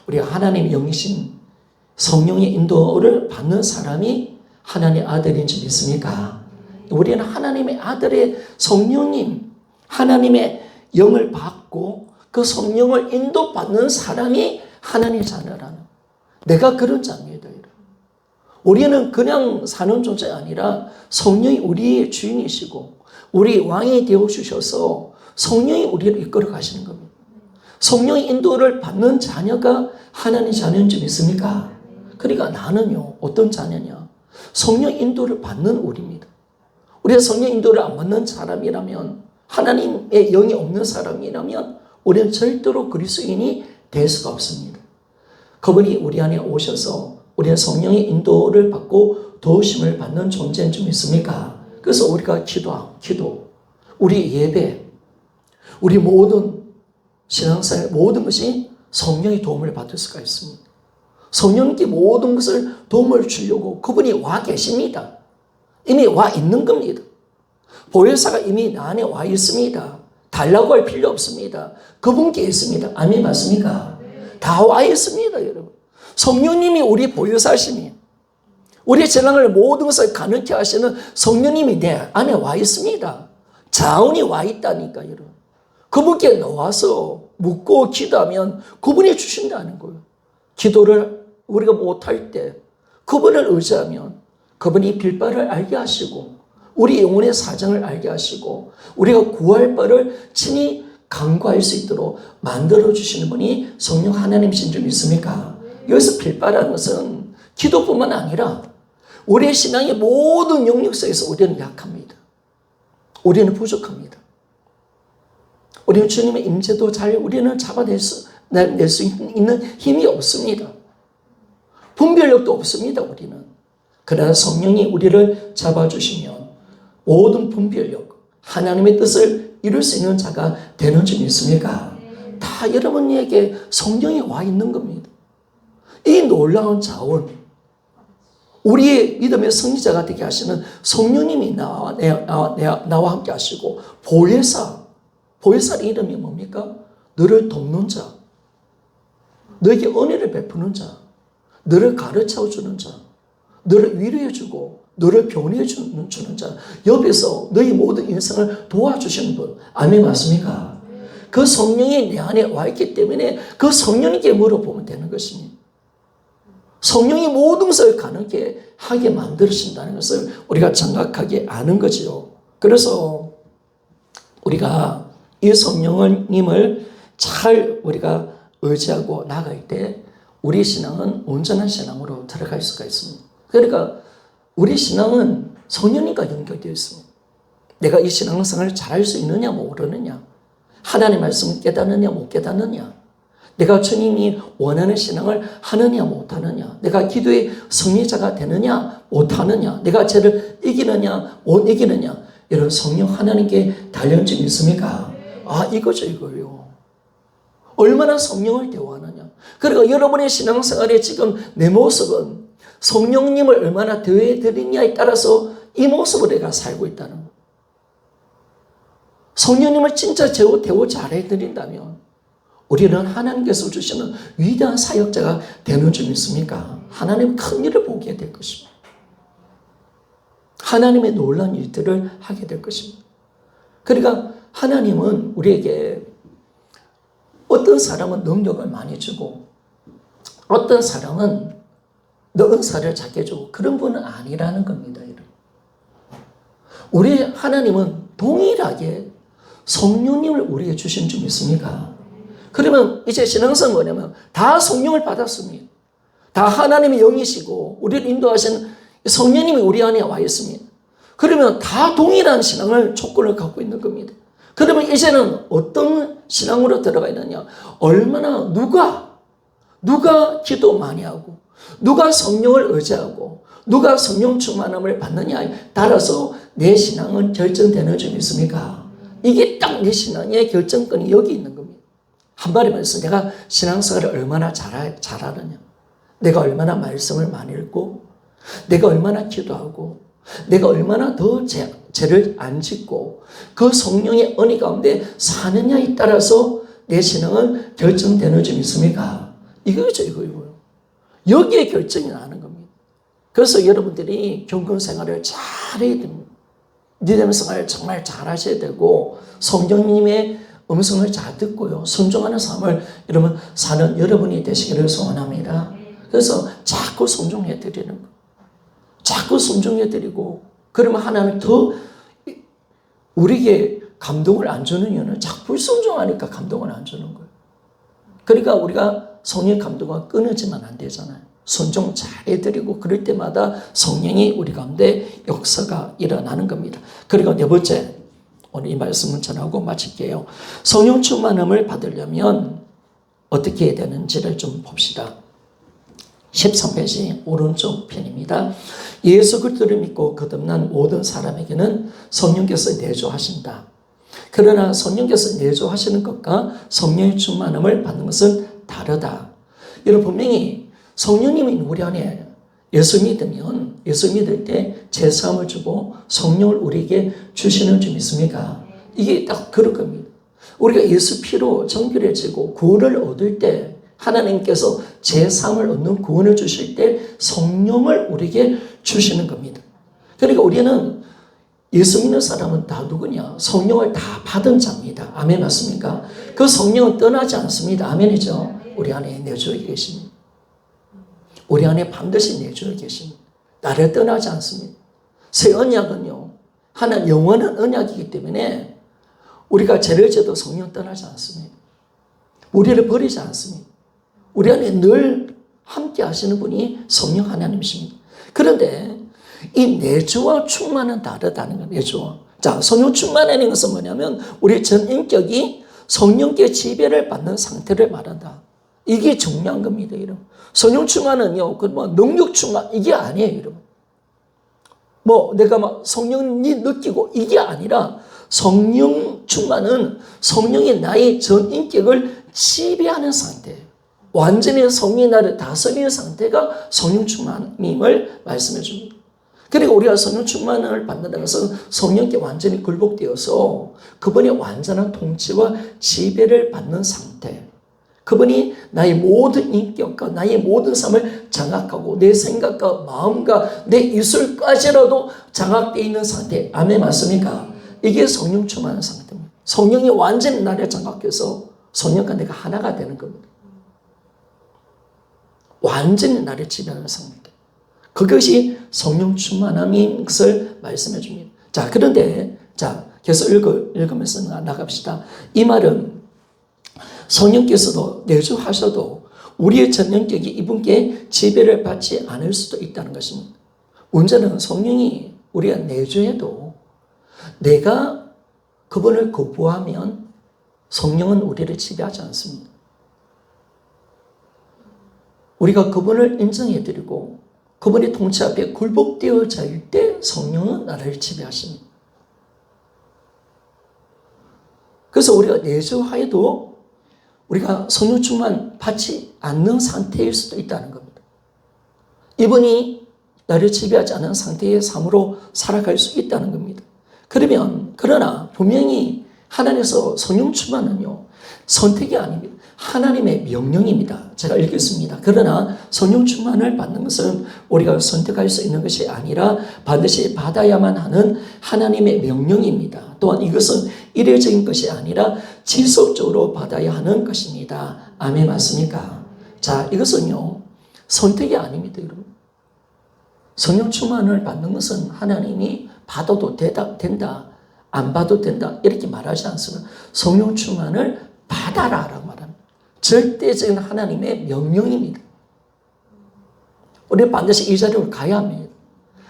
우리가 하나님의 영이신 성령의 인도를 받는 사람이 하나님의 아들인 줄 믿습니까? 우리는 하나님의 아들의 성령님, 하나님의 영을 받고 그 성령을 인도받는 사람이 하나님의 자녀라는, 내가 그런 자녀이다. 우리는 그냥 사는 존재가 아니라 성령이 우리의 주인이시고 우리 왕이 되어주셔서 성령이 우리를 이끌어 가시는 겁니다. 성령의 인도를 받는 자녀가 하나님의 자녀인 줄 믿습니까? 그러니까 나는요, 어떤 자녀냐? 성령 인도를 받는 우리입니다. 우리가 성령 인도를 안 받는 사람이라면, 하나님의 영이 없는 사람이라면 우리는 절대로 그리스도인이 될 수가 없습니다. 그분이 우리 안에 오셔서 우리는 성령의 인도를 받고 도우심을 받는 존재인 줄 믿습니까? 그래서 우리가 기도, 우리 예배, 우리 모든 신앙생활 모든 것이 성령의 도움을 받을 수가 있습니다. 성령님께 모든 것을 도움을 주려고 그분이 와 계십니다. 이미 와 있는 겁니다. 보혜사가 이미 나 안에 와 있습니다. 달라고 할 필요 없습니다. 그분께 있습니다. 아멘, 맞습니까? 다 와 있습니다, 여러분. 성령님이 우리 보혜사심이에요. 우리 신앙을 모든 것을 가능케 하시는 성령님이 내 안에 와 있습니다. 자원이 와 있다니까, 여러분. 그분께 나와서 묻고 기도하면 그분이 주신다는 거예요. 기도를 우리가 못할 때 그분을 의지하면 그분이 빌바를 알게 하시고 우리 영혼의 사정을 알게 하시고 우리가 구할 바를 친히 간구할 수 있도록 만들어주시는 분이 성령 하나님이신 줄 믿습니까? 여기서 빌바라는 것은 기도뿐만 아니라 우리의 신앙의 모든 영역에서 우리는 약합니다. 우리는 부족합니다. 우리는 주님의 임재도 잘 우리는 잡아낼 수 있는 힘이 없습니다. 분별력도 없습니다, 우리는. 그러나 성령이 우리를 잡아주시면 모든 분별력, 하나님의 뜻을 이룰 수 있는 자가 되는 줄 믿습니까? 다 여러분에게 성령이 와 있는 겁니다. 이 놀라운 자원, 우리의 믿음의 승리자가 되게 하시는 성령님이 나와 함께 하시고 보혜사의 이름이 뭡니까? 너를 돕는 자, 너에게 은혜를 베푸는 자, 너를 가르쳐주는 자, 너를 위로해주고 너를 변해주는 자, 옆에서 너희 모든 인생을 도와주시는 분. 아멘 맞습니까? 그 성령이 내 안에 와 있기 때문에 그 성령님께 물어보면 되는 것입니다. 성령이 모든 것을 가능하게 하게 만드신다는 것을 우리가 정확하게 아는 거지요. 그래서 우리가 이 성령님을 잘 우리가 의지하고 나갈 때 우리 신앙은 온전한 신앙으로 들어갈 수가 있습니다. 그러니까 우리 신앙은 성령님과 연결되어 있습니다. 내가 이 신앙생활을 잘할 수 있느냐 모르느냐, 하나님의 말씀을 깨닫느냐 못 깨닫느냐, 내가 주님이 원하는 신앙을 하느냐 못하느냐, 내가 기도의 승리자가 되느냐 못하느냐, 내가 죄를 이기느냐 못 이기느냐, 이런 성령 하나님께 달려있는 줄 믿습니까? 아, 이거죠, 이거요. 얼마나 성령을 대화하느냐. 그러니까 여러분의 신앙생활에 지금 내 모습은 성령님을 얼마나 대해드리냐에 따라서 이 모습을 내가 살고 있다는 거예요. 성령님을 진짜 대우 잘해드린다면 우리는 하나님께서 주시는 위대한 사역자가 되는 줄 믿습니까? 하나님 큰 일을 보게 될 것입니다. 하나님의 놀라운 일들을 하게 될 것입니다. 그러니까 하나님은 우리에게 어떤 사람은 능력을 많이 주고 어떤 사람은 너 은사를 작게 주고 그런 분은 아니라는 겁니다. 우리 하나님은 동일하게 성령님을 우리에게 주신 줄 믿습니까? 그러면 이제 신앙생활은 뭐냐면 다 성령을 받았습니다. 다 하나님의 영이시고 우리를 인도하시는 성령님이 우리 안에 와 있습니다. 그러면 다 동일한 신앙을 조건을 갖고 있는 겁니다. 그러면 이제는 어떤 신앙으로 들어가 있느냐? 얼마나 누가 기도 많이 하고 누가 성령을 의지하고 누가 성령 충만함을 받느냐에 따라서 내 신앙은 결정되는 줄 믿습니까? 이게 딱 내 신앙의 결정권이 여기 있는 겁니다. 한마디 말해서 내가 신앙생활을 얼마나 잘하느냐, 내가 얼마나 말씀을 많이 읽고 내가 얼마나 기도하고 내가 얼마나 더 죄를 안 짓고 그 성령의 은혜 가운데 사느냐에 따라서 내 신앙은 결정되는 줄 믿습니까? 이거죠, 이거요. 여기에 결정이 나는 겁니다. 그래서 여러분들이 경건 생활을 잘해야 됩니다. 믿음 생활을 정말 잘하셔야 되고 성령님의 음성을 잘 듣고요, 순종하는 삶을 여러분 사는 여러분이 되시기를 소원합니다. 그래서 자꾸 순종해 드리는 거, 자꾸 순종해 드리고 그러면 하나님 더 우리에게 감동을 안 주는 이유는 자꾸 불순종하니까 감동을 안 주는 거예요. 그러니까 우리가 성령의 감동과 끊어지면 안 되잖아요. 순종 잘해드리고 그럴 때마다 성령이 우리 가운데 역사가 일어나는 겁니다. 그리고 네 번째, 오늘 이 말씀을 전하고 마칠게요. 성령 충만함을 받으려면 어떻게 해야 되는지를 좀 봅시다. 13페이지 오른쪽 편입니다. 예수 그리스도를 믿고 거듭난 모든 사람에게는 성령께서 내주하신다. 그러나 성령께서 내주하시는 것과 성령의 충만함을 받는 것은 다르다. 여러분 분명히 성령님이 우리 안에 예수 믿을 때 제사함을 주고 성령을 우리에게 주시는 줄 믿습니까? 이게 딱 그럴 겁니다. 우리가 예수 피로 정결해지고 구원을 얻을 때 하나님께서 제3을 얻는 구원을 주실 때 성령을 우리에게 주시는 겁니다. 그러니까 우리는 예수 믿는 사람은 다 누구냐? 성령을 다 받은 자입니다. 아멘 맞습니까? 그 성령은 떠나지 않습니다. 아멘이죠? 우리 안에 내주에 계십니다. 우리 안에 반드시 내주에 계십니다. 나를 떠나지 않습니다. 새 언약은요, 하나님 영원한 언약이기 때문에 우리가 죄를 져도 성령 떠나지 않습니다. 우리를 버리지 않습니다. 우리 안에 늘 함께 하시는 분이 성령 하나님이십니다. 그런데 이 내주와 충만은 다르다는 거예요. 내주와. 자, 성령 충만하는 것은 뭐냐면 우리 전 인격이 성령께 지배를 받는 상태를 말한다. 이게 중요한 겁니다, 여러분. 성령 충만은요, 능력 충만 이게 아니에요, 여러분. 내가 성령이 느끼고 이게 아니라 성령 충만은 성령이 나의 전 인격을 지배하는 상태예요. 완전히 성령이 나를 다스리는 상태가 성령 충만임을 말씀해 줍니다. 그리고 우리가 성령 충만을 받는다는 것은 성령께 완전히 굴복되어서 그분의 완전한 통치와 지배를 받는 상태. 그분이 나의 모든 인격과 나의 모든 삶을 장악하고 내 생각과 마음과 내 이술까지라도 장악되어 있는 상태. 아멘 맞습니까? 이게 성령 충만한 상태입니다. 성령이 완전히 나를 장악해서 성령과 내가 하나가 되는 겁니다. 완전히 나를 지배하는 상태. 그것이 성령 충만함인 것을 말씀해 줍니다. 자, 그런데, 계속 읽으면서 나갑시다. 이 말은 성령께서도 내주하셔도 우리의 전능력이 이분께 지배를 받지 않을 수도 있다는 것입니다. 문제는 성령이 우리가 내주해도 내가 그분을 거부하면 성령은 우리를 지배하지 않습니다. 우리가 그분을 인정해드리고 그분의 통치 앞에 굴복되어질 때 성령은 나를 지배하십니다. 그래서 우리가 내주하여도 우리가 성령 충만 받지 않는 상태일 수도 있다는 겁니다. 이분이 나를 지배하지 않은 상태의 삶으로 살아갈 수 있다는 겁니다. 그러나 분명히 하나님께서 성령 충만은요, 선택이 아닙니다. 하나님의 명령입니다. 제가 읽겠습니다. 그러나 성령 충만을 받는 것은 우리가 선택할 수 있는 것이 아니라 반드시 받아야만 하는 하나님의 명령입니다. 또한 이것은 일회적인 것이 아니라 지속적으로 받아야 하는 것입니다. 아멘 맞습니까? 자, 이것은요, 선택이 아닙니다, 여러분. 성령 충만을 받는 것은 하나님이 받아도 된다, 안 받아도 된다 이렇게 말하지 않습니다. 성령 충만을 받아라라고 말합니다. 절대적인 하나님의 명령입니다. 우리는 반드시 이 자리로 가야 합니다.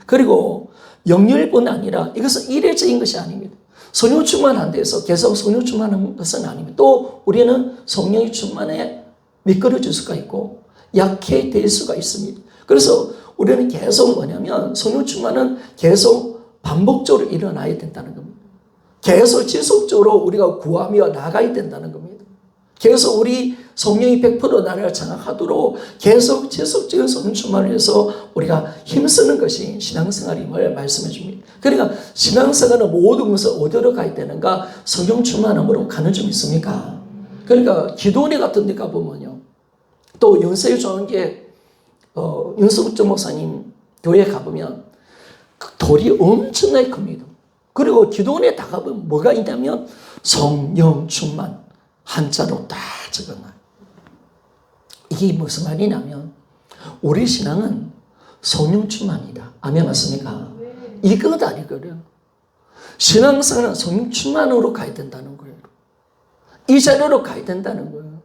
그리고 영역뿐 아니라 이것은 일회적인 것이 아닙니다. 성령 충만한 데서 계속 성령 충만한 것은 아닙니다. 또 우리는 성령의 충만에 미끄러질 수가 있고 약해질 수가 있습니다. 그래서 우리는 계속 성령 충만은 계속 반복적으로 일어나야 된다는 겁니다. 계속 지속적으로 우리가 구하며 나가야 된다는 겁니다. 계속 우리 성령이 100% 나를 장악하도록 계속 지속적인 성령 충만을 해서 우리가 힘쓰는 것이 신앙생활임을 말씀해 줍니다. 그러니까 신앙생활은 모든 것을 어디로 가야 되는가? 성령 충만함으로 가는 점 있습니까? 그러니까 기도원회 같은 데 가보면요. 또 연세의 조항계 윤석주 목사님 교회에 가보면 그 돌이 엄청나게 큽니다. 그리고 기도원에 다 가보면 뭐가 있냐면 성령 충만 한자로 딱 적어놔요. 이게 무슨 말이냐면 우리 신앙은 성령 충만이다. 아멘 맞습니까? 이것 아니거든요. 신앙생활은 성령 충만으로 가야 된다는 거예요. 이 자리로 가야 된다는 거예요.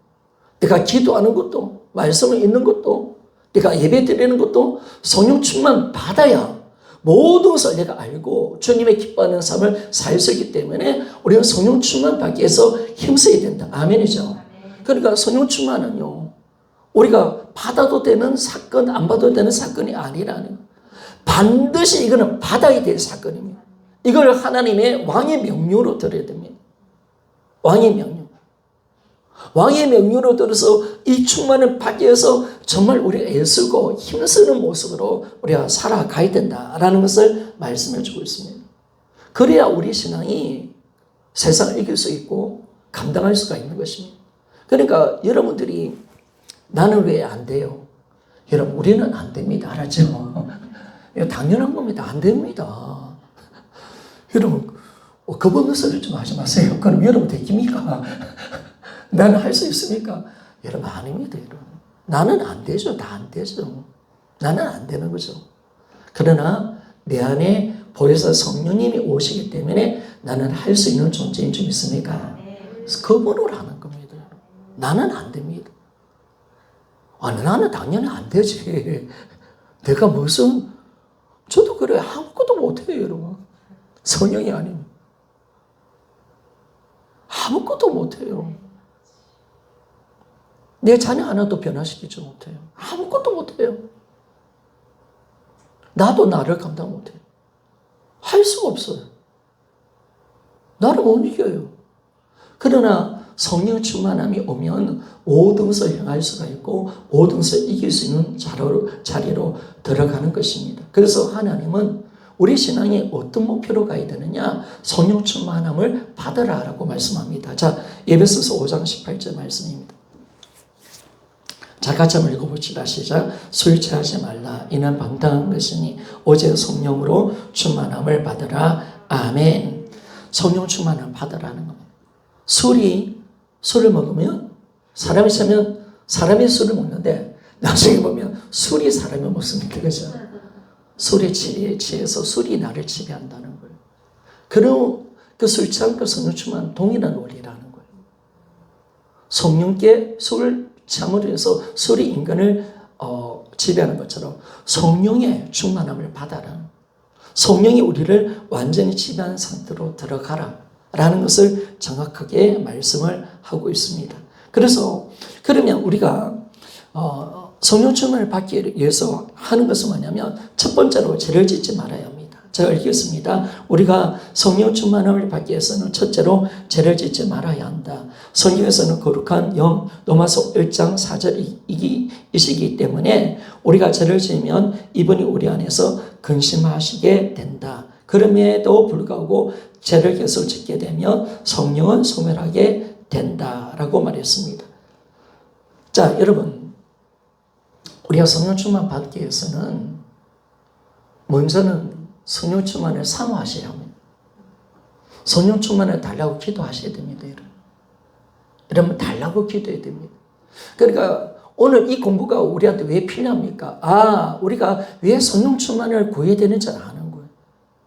내가 기도하는 것도 말씀을 읽는 것도 내가 예배 드리는 것도 성령 충만 받아야 모든 것을 내가 알고 주님의 기뻐하는 삶을 살 수 있기 때문에 우리는 성령 충만 받기 위해서 힘써야 된다. 아멘이죠. 그러니까 성령 충만은요, 우리가 받아도 되는 사건, 안 받아도 되는 사건이 아니라는 거예요. 반드시 이거는 받아야 될 사건입니다. 이걸 하나님의 왕의 명령으로 들어야 됩니다. 왕의 명령. 왕의 명령으로 들어서 이 충만을 받기 위해서 정말 우리가 애쓰고 힘쓰는 모습으로 우리가 살아가야 된다라는 것을 말씀해 주고 있습니다. 그래야 우리 신앙이 세상을 이길 수 있고 감당할 수가 있는 것입니다. 그러니까 여러분들이 나는 왜 안 돼요? 여러분, 우리는 안 됩니다. 알았죠? 이거 당연한 겁니다. 안 됩니다. 여러분, 겁없는 소리 좀 하지 마세요. 그럼 여러분 되십니까? 나는 할 수 있습니까? 여러분, 아닙니다. 여러분. 나는 안 되죠. 다 안 되죠. 나는 안 되는 거죠. 그러나 내 안에 보혜사 성령님이 오시기 때문에 나는 할 수 있는 존재인 줄 믿습니까? 그분으로 하는 겁니다. 나는 안 됩니다. 나는 당연히 안 되지. 내가 무슨, 저도 그래요. 아무것도 못해요, 여러분. 성령이 아니면. 아무것도 못해요. 내 자녀 하나도 변화시키지 못해요. 아무것도 못해요. 나도 나를 감당 못해요. 할 수가 없어요. 나를 못 이겨요. 그러나 성령 충만함이 오면 모든 것을 향할 수가 있고 모든 것을 이길 수 있는 자리로 들어가는 것입니다. 그래서 하나님은 우리 신앙이 어떤 목표로 가야 되느냐? 성령 충만함을 받으라라고 말씀합니다. 자, 에베소서 5장 18절 말씀입니다. 자, 같이 한번 읽어봅시다. 시작. 술 취하지 말라. 이는 방탕한 것이니 오직 성령으로 충만함을 받으라. 아멘. 성령 충만함을 받으라는 겁니다. 술을 먹으면 사람이 술을 먹는데 나중에 보면 술이 사람을 먹습니다. 그죠? 술에 취해서 술이 나를 지배한다는 거예요. 그럼 그 술 취함과 성령 충만 동일한 원리라는 거예요. 성령께 술 참으로 해서 술이 인간을 지배하는 것처럼 성령의 충만함을 받아라. 성령이 우리를 완전히 지배한 상태로 들어가라 라는 것을 정확하게 말씀을 하고 있습니다. 그래서 그러면 우리가 성령 충만을 받기 위해서 하는 것은 뭐냐면 첫 번째로 죄를 짓지 말아야 합니다. 제가 읽겠습니다. 우리가 성령 충만함을 받기 위해서는 첫째로 죄를 짓지 말아야 한다. 성경에서는 거룩한 영 로마서 1장 4절이시기 때문에 우리가 죄를 지으면 이분이 우리 안에서 근심하시게 된다. 그럼에도 불구하고 죄를 계속 짓게 되면 성령은 소멸하게 된다라고 말했습니다. 자, 여러분, 우리가 성령 충만 받기 위해서는 먼저는 성령 충만을 사모하셔야 합니다. 성령 충만을 달라고 기도하셔야 됩니다. 여러분 달라고 기도해야 됩니다. 그러니까 오늘 이 공부가 우리한테 왜 필요합니까? 우리가 왜 성령 충만을 구해야 되는지 아는 거예요.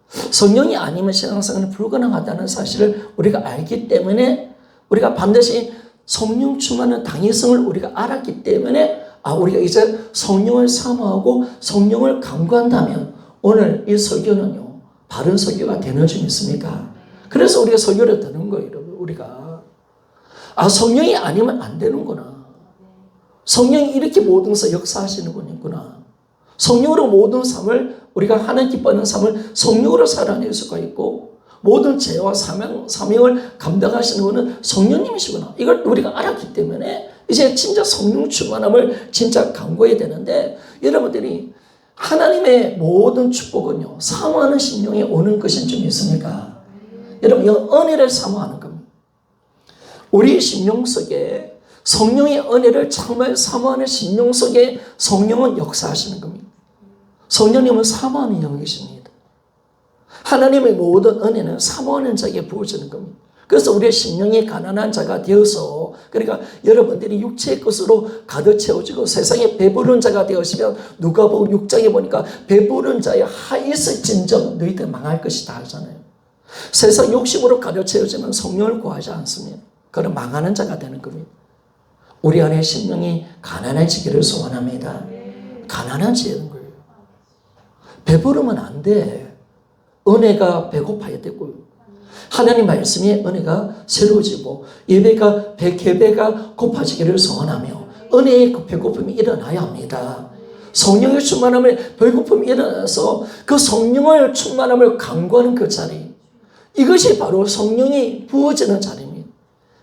성령이 아니면 신앙생활은 불가능하다는 사실을 우리가 알기 때문에 우리가 반드시 성령 충만의 당위성을 우리가 알았기 때문에 우리가 이제 성령을 사모하고 성령을 간구한다면 오늘 이 설교는요 바른 설교가 되는 줄 믿습니까? 그래서 우리가 설교를 듣는 거예요. 여러분. 우리가 성령이 아니면 안 되는구나. 성령이 이렇게 모든 것을 역사하시는 분이구나. 성령으로 모든 삶을 우리가 하나님 기뻐하는 삶을 성령으로 살아낼 수가 있고 모든 죄와 사명을 감당하시는 분은 성령님이시구나. 이걸 우리가 알았기 때문에 이제 진짜 성령 충만함을 진짜 간구해야 되는데 여러분들이 하나님의 모든 축복은요 사모하는 심령이 오는 것인 줄 믿습니까? 여러분 이 은혜를 사모하는 겁니다. 우리 심령 속에 성령의 은혜를 정말 사모하는 심령 속에 성령은 역사하시는 겁니다. 성령님은 사모하는 영이십니다. 하나님의 모든 은혜는 사모하는 자에게 부어지는 겁니다. 그래서 우리의 심령이 가난한 자가 되어서 그러니까 여러분들이 육체의 것으로 가득 채워지고 세상에 배부른 자가 되어지면 누가복음 6장에 보니까 배부른 자의 하에서 진정 너희들 망할 것이다 하잖아요. 세상 욕심으로 가득 채워지면 성령을 구하지 않습니다. 그럼 망하는 자가 되는 겁니다. 우리 안에 심령이 가난해지기를 소원합니다. 가난해지는 거예요. 배부르면 안 돼. 은혜가 배고파야 되고요. 하나님 말씀의 은혜가 새로워지고 예배가 100배가 고파지기를 소원하며 은혜의 그 배고픔이 일어나야 합니다. 성령의 충만함을 배고픔이 일어나서 그 성령을 충만함을 간구하는 그 자리 이것이 바로 성령이 부어지는 자리입니다.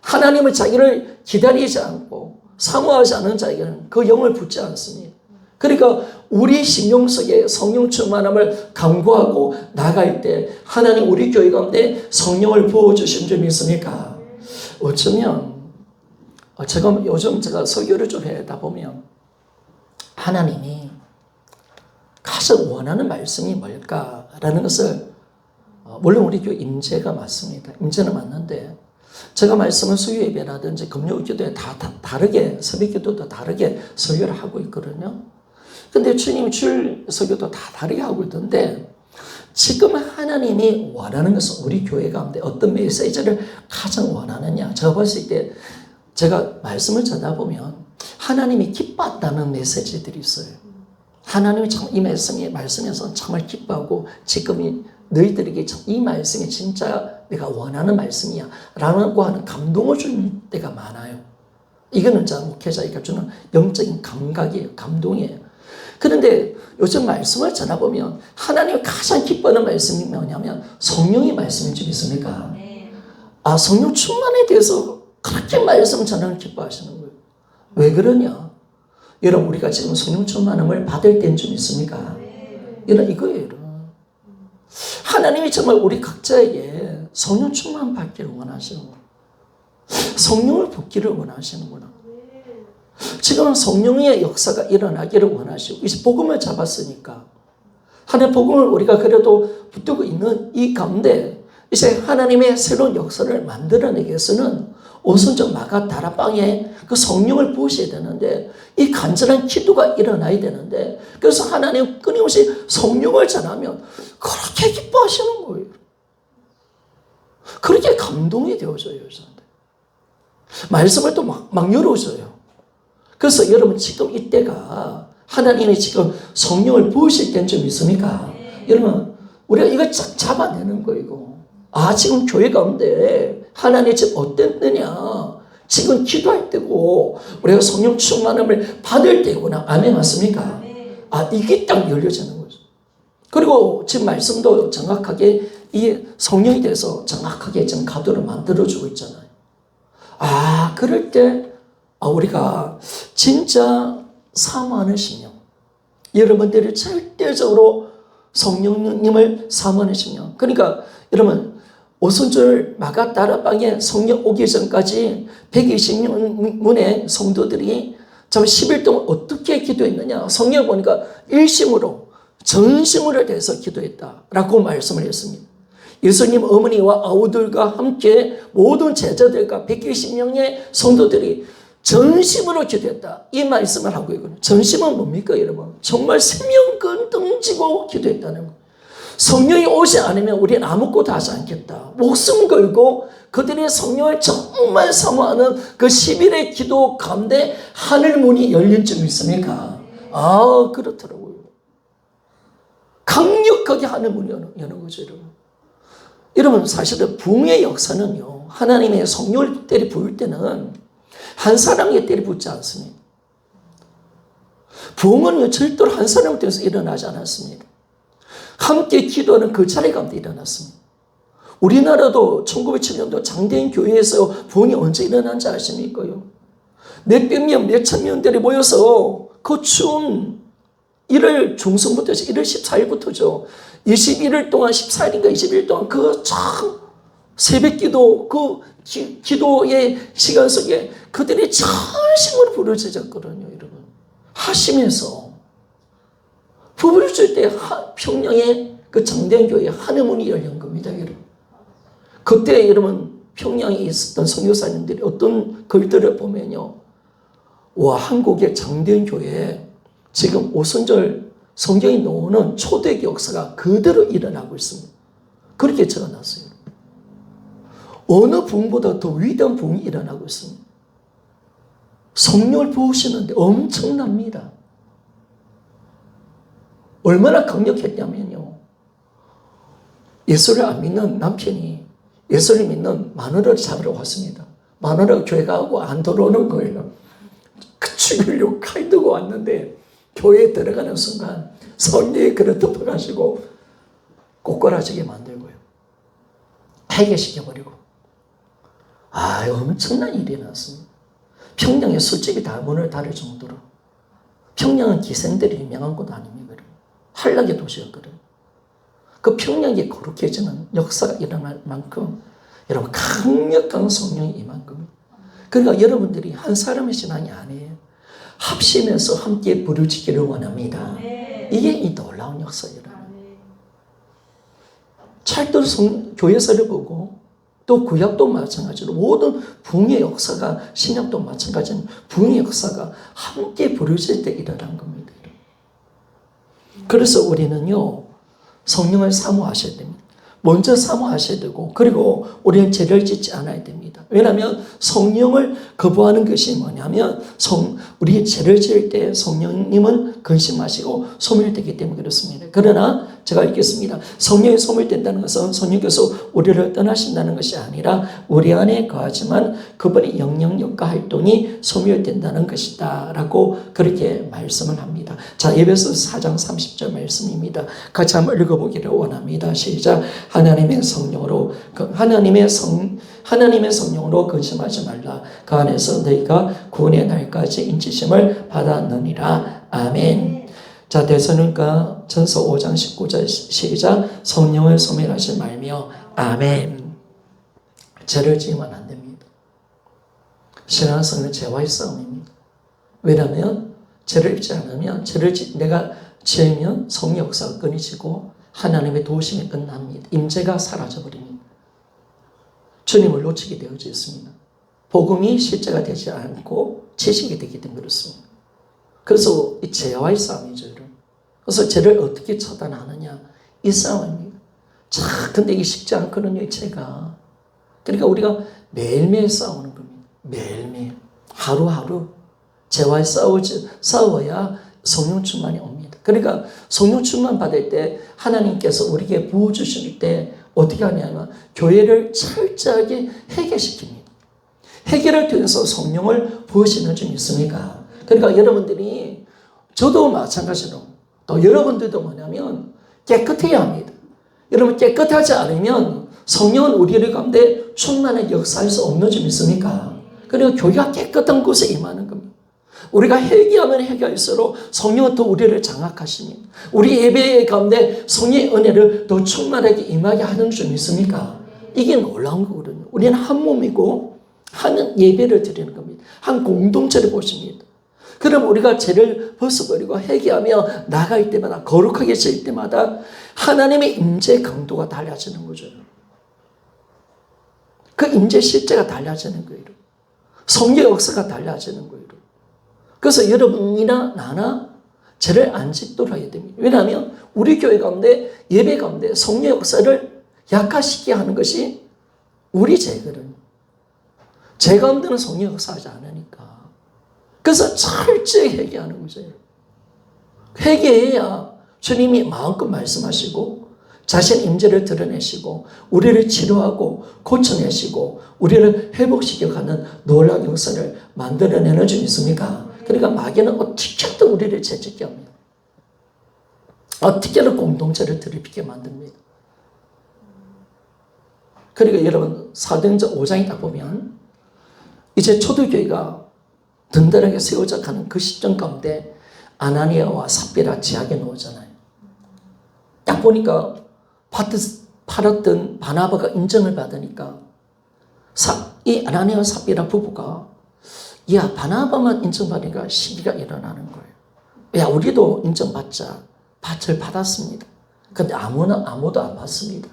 하나님은 자기를 기다리지 않고 사모하지 않는 자에게는 그 영을 붓지 않습니다. 그러니까 우리 심령 속에 성령 충만함을 간구하고 나갈 때 하나님 우리 교회 가운데 성령을 부어주신 줄 믿습니까? 어쩌면 제가 요즘 설교를 좀 하다 보면 하나님이 가장 원하는 말씀이 뭘까라는 것을 물론 우리 교회 임재가 맞습니다. 임재는 맞는데 제가 말씀은 수요 예배라든지 금요 기도에 다 다르게 새벽 기도도 다르게 설교를 하고 있거든요. 근데 주님이 줄 설교도 다 다르게 하고 있던데 지금 하나님이 원하는 것은 우리 교회 가운데 어떤 메시지를 가장 원하느냐. 제가 봤을 때 제가 말씀을 전하다 보면 하나님이 기뻐했다는 메시지들이 있어요. 하나님이 참 이 말씀에서 정말 기뻐하고 지금 너희들에게 이 말씀이 진짜 내가 원하는 말씀이야 라고 하는 감동을 주는 때가 많아요. 이거는 목회자가 주는 영적인 감각이에요. 감동이에요. 그런데 요즘 말씀을 전해보면 하나님이 가장 기뻐하는 말씀이 뭐냐면 성령의 말씀인 줄 믿습니까? 성령 충만에 대해서 그렇게 말씀 전하는 기뻐하시는 거예요. 왜 그러냐? 여러분 우리가 지금 성령 충만함을 받을 때인 줄 믿습니까? 이거예요. 하나님이 정말 우리 각자에게 성령 충만 받기를 원하시는구나. 성령을 붓기를 원하시는구나. 지금 성령의 역사가 일어나기를 원하시고 이제 복음을 잡았으니까 하나님의 복음을 우리가 그래도 붙들고 있는 이 가운데 이제 하나님의 새로운 역사를 만들어내기 위해서는 오순절 마가다락방에 그 성령을 부으셔야 되는데 이 간절한 기도가 일어나야 되는데 그래서 하나님 끊임없이 성령을 전하면 그렇게 기뻐하시는 거예요. 그렇게 감동이 되어져요. 말씀을 또 막 열어줘요. 그래서 여러분 지금 이때가 하나님이 지금 성령을 부으실 때인 줄 믿습니까? 여러분 우리가 이거 쫙 잡아내는 거예요. 지금 교회 가운데 하나님이 지금 어땠느냐. 지금 기도할 때고 우리가 성령 충만함을 받을 때구나. 아멘 맞습니까? 이게 딱 열려지는 거죠. 그리고 지금 말씀도 정확하게 이 성령에 대해서 정확하게 지금 가도를 만들어주고 있잖아요. 그럴 때 우리가 진짜 사모하는 심령, 여러분들이 절대적으로 성령님을 사모하는 심령. 그러니까 여러분 오순절 마가다락방에 성령 오기 전까지 120명의 성도들이 10일 동안 어떻게 기도했느냐. 성경 보니까 일심으로 전심으로 대해서 기도했다라고 말씀을 했습니다. 예수님 어머니와 아우들과 함께 모든 제자들과 120명의 성도들이 전심으로 기도했다. 이 말씀을 하고 있거든요. 전심은 뭡니까 여러분? 정말 생명권 등지고 기도했다는 거예요. 성령이 오지 않으면 우리는 아무것도 하지 않겠다. 목숨 걸고 그들이 성령을 정말 사모하는 그 10일의 기도 가운데 하늘문이 열린 줄 믿습니까? 그렇더라고요. 강력하게 하늘문이 여는 거죠 여러분. 여러분 사실은 부흥의 역사는요. 하나님의 성령을 때리 부을 때는 한 사람에게 때리 붓지 않습니다. 부흥은 절대로 한 사람을 통해서 일어나지 않았습니다. 함께 기도하는 그 자리 가운데 일어났습니다. 우리나라도 1907년도 장대인 교회에서 부흥이 언제 일어난지 아십니까요? 몇백 명, 몇천 명들이 모여서 그 추운 1월 중순부터 1월 14일부터죠. 21일 동안 14일인가 21일 동안 그 참 새벽 기도 그 기도의 시간 속에 그들이 전심으로 부르짖었거든요. 여러분 하시면서 부르짖을 때 평양의 그 장대교회 하늘문이 열린 겁니다. 여러분 그때 여러분 평양에 있었던 선교사님들이 어떤 글들을 보면요. 한국의 장대교회에 지금 오순절 성경이 나오는 초대기 역사가 그대로 일어나고 있습니다. 그렇게 적어놨어요. 어느 부흥보다 더 위대한 부흥이 일어나고 있습니다. 성령을 부으시는데 엄청납니다. 얼마나 강력했냐면요. 예수를 안 믿는 남편이 예수를 믿는 마누라를 잡으러 왔습니다. 마누라가 교회 가고 안 들어오는 거예요. 죽이려고 칼 들고 왔는데 교회에 들어가는 순간 성령이 그를 덮어가지고 꼬꾸라지게 만들고요. 해결시켜버리고 엄청난 일이 났습니다. 평양에 술집이 다 문을 닫을 정도로. 평양은 기생들이 유명한 곳 아닙니까? 한락의 도시였거든요. 그 평양이 거룩해지는 역사가 일어날 만큼 여러분 강력한 성령이 임한 겁니다. 그러니까 여러분들이 한 사람의 신앙이 아니에요. 합심해서 함께 부르짖기를 원합니다. 이게 이 놀라운 역사예요. 철도 교회사를 보고 또 구약도 마찬가지로 모든 부흥의 역사가 신약도 마찬가지로 부흥의 역사가 함께 부르짖을 때 일어난 겁니다. 그래서 우리는요 성령을 사모하셔야 됩니다. 먼저 사모하셔야 되고 그리고 우리는 죄를 짓지 않아야 됩니다. 왜냐하면 성령을 거부하는 것이 뭐냐면 우리 죄를 지을 때 성령님은 근심하시고 소멸되기 때문에 그렇습니다. 그러나 제가 읽겠습니다. 성령이 소멸된다는 것은 성령께서 우리를 떠나신다는 것이 아니라 우리 안에 거하지만 그분의 영향력과 활동이 소멸된다는 것이다 라고 그렇게 말씀을 합니다. 자, 에베소서 4장 30절 말씀입니다. 같이 한번 읽어보기를 원합니다. 시작. 하나님의 성령으로 근심하지 말라. 그 안에서 너희가 구원의 날까지 인치심을 받았느니라. 아멘. 자, 대선언가 전서 5장 19절 시작. 성령을 소멸하지 말며 아멘. 죄를 지으면 안 됩니다. 신앙생활은 죄와의 싸움입니다. 왜냐하면 죄를 잊지 않으면 내가 지으면 성령 역사가 끊이지고 하나님의 도우심이 끝납니다. 임재가 사라져버립니다. 주님을 놓치게 되어져 있습니다. 복음이 실제가 되지 않고 지식이 되기 때문에 그렇습니다. 그래서 이 죄와의 싸움이죠. 그래서 죄를 어떻게 처단하느냐 이 싸움입니다. 자, 근데 이게 쉽지 않거든요. 죄가. 그러니까 우리가 매일매일 싸우는 겁니다. 매일매일 하루하루 죄와 싸워야 성령 충만이 옵니다. 그러니까 성령 충만 받을 때 하나님께서 우리에게 부어주실 때 어떻게 하냐면 교회를 철저하게 해결시킵니다. 해결을 통해서 성령을 부으시는 줄 믿습니까? 그러니까 여러분들이 저도 마찬가지로 또 여러분들도 뭐냐면 깨끗해야 합니다. 여러분 깨끗하지 않으면 성령은 우리를 가운데 충만하게 역사할 수 없는 줄 믿습니까? 그리고 교회가 깨끗한 곳에 임하는 겁니다. 우리가 회개하면 회개할수록 성령은 또 우리를 장악하십니다. 우리 예배 가운데 성령의 은혜를 더 충만하게 임하게 하는 줄 믿습니까? 이게 놀라운 거거든요. 우리는 한 몸이고 한 예배를 드리는 겁니다. 한 공동체를 보십니다. 그럼 우리가 죄를 벗어버리고 회개하며 나갈 때마다 거룩하게 질 때마다 하나님의 임재 강도가 달라지는 거죠. 그 임재 실제가 달라지는 거예요. 성령 역사가 달라지는 거예요. 그래서 여러분이나 나나 죄를 안 짓도록 해야 됩니다. 왜냐하면 우리 교회 가운데 예배 가운데 성령 역사를 약화시키게 하는 것이 우리 죄거든요. 죄 가운데는 성령 역사하지 않으니까. 그래서 철저히 회개하는 거죠. 회개해야 주님이 마음껏 말씀하시고 자신의 임재를 드러내시고 우리를 치료하고 고쳐내시고 우리를 회복시켜가는 놀라운 역사를 만들어내는 줄 믿습니까? 그러니까 마귀는 어떻게든 우리를 죄짓게 합니다. 어떻게든 공동체를 더럽히게 만듭니다. 그러니까 여러분 사도행전 5장에 딱 보면 이제 초대교회가 든든하게 세워져 가는 그 시점 가운데 아나니아와 삽비라 지하에 놓잖아요. 딱 보니까 팔았던 바나바가 인정을 받으니까 이 아나니아와 삽비라 부부가 야 바나바만 인정받으니까 시비가 일어나는 거예요. 야 우리도 인정받자. 밭을 받았습니다. 그런데 아무도 안 받습니다.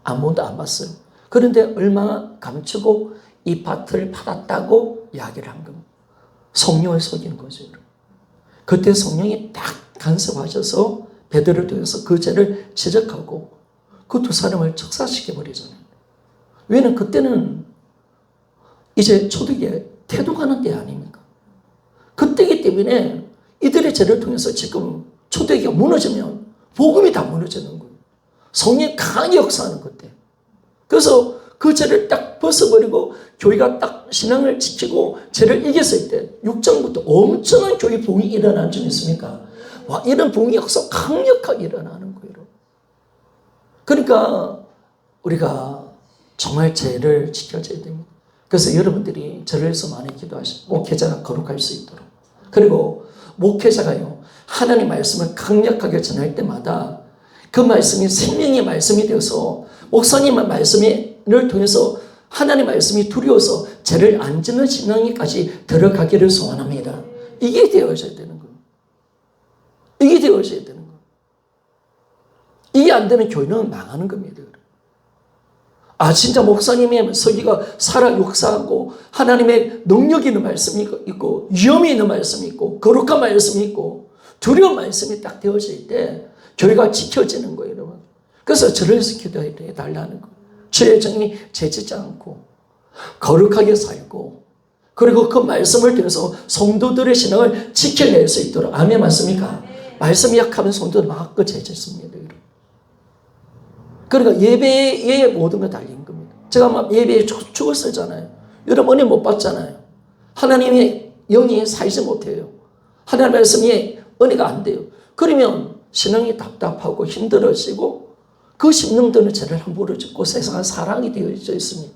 아무도 안 받어요. 그런데 얼마나 감추고 이 밭을 받았다고 이야기를 한 겁니다. 성령을 속이는 거죠. 그때 성령이 딱 간섭하셔서 베드로를 통해서 그 죄를 지적하고 그 두 사람을 척사시켜버리잖아요. 왜냐하면 그때는 이제 초대교회 태동하는 때 아닙니까? 그때이기 때문에 이들의 죄를 통해서 지금 초대교회가 무너지면 복음이 다 무너지는 거예요. 성령이 강하게 역사하는 그때. 그래서 그 죄를 딱 벗어버리고 교회가 딱 신앙을 지키고 죄를 이겼을 때 6장부터 엄청난 교회 부흥이 일어나는 줄 믿습니까? 와, 이런 부흥이 역사 강력하게 일어나는 거예요. 그러니까 우리가 정말 죄를 지켜줘야 됩니다. 그래서 여러분들이 저를 위해서 많이 기도하시고 목회자가 거룩할 수 있도록 그리고 목회자가요 하나님의 말씀을 강력하게 전할 때마다 그 말씀이 생명의 말씀이 되어서 목사님의 말씀을 통해서 하나님 말씀이 두려워서 죄를 안 짓는 신앙에까지 들어가기를 소원합니다. 이게 되어져야 되는 거예요. 이게 되어져야 되는 거예요. 이게 안 되면 교회는 망하는 겁니다. 아, 진짜 목사님의 설교가 살아 역사하고 하나님의 능력 있는 말씀이 있고 위험이 있는 말씀이 있고 거룩한 말씀이 있고 두려운 말씀이 딱 되어질 때 교회가 지켜지는 거예요, 여러분. 그래서 저를 기도해 달라는 거예요. 주의 정이 재지지 않고 거룩하게 살고 그리고 그 말씀을 통해서 성도들의 신앙을 지켜낼 수 있도록. 아멘 맞습니까? 말씀이 약하면 성도들 막 재졌습니다, 여러분. 그러니까 예배에 모든 게 달린 겁니다. 제가 막 예배에 죽었었잖아요. 여러분 은혜 못 받잖아요. 하나님의 영이 살지 못해요. 하나님의 말씀이 은혜가 안 돼요. 그러면 신앙이 답답하고 힘들어지고 그 심령들은 죄를 함부로 짓고 세상은 사랑이 되어져 있습니다.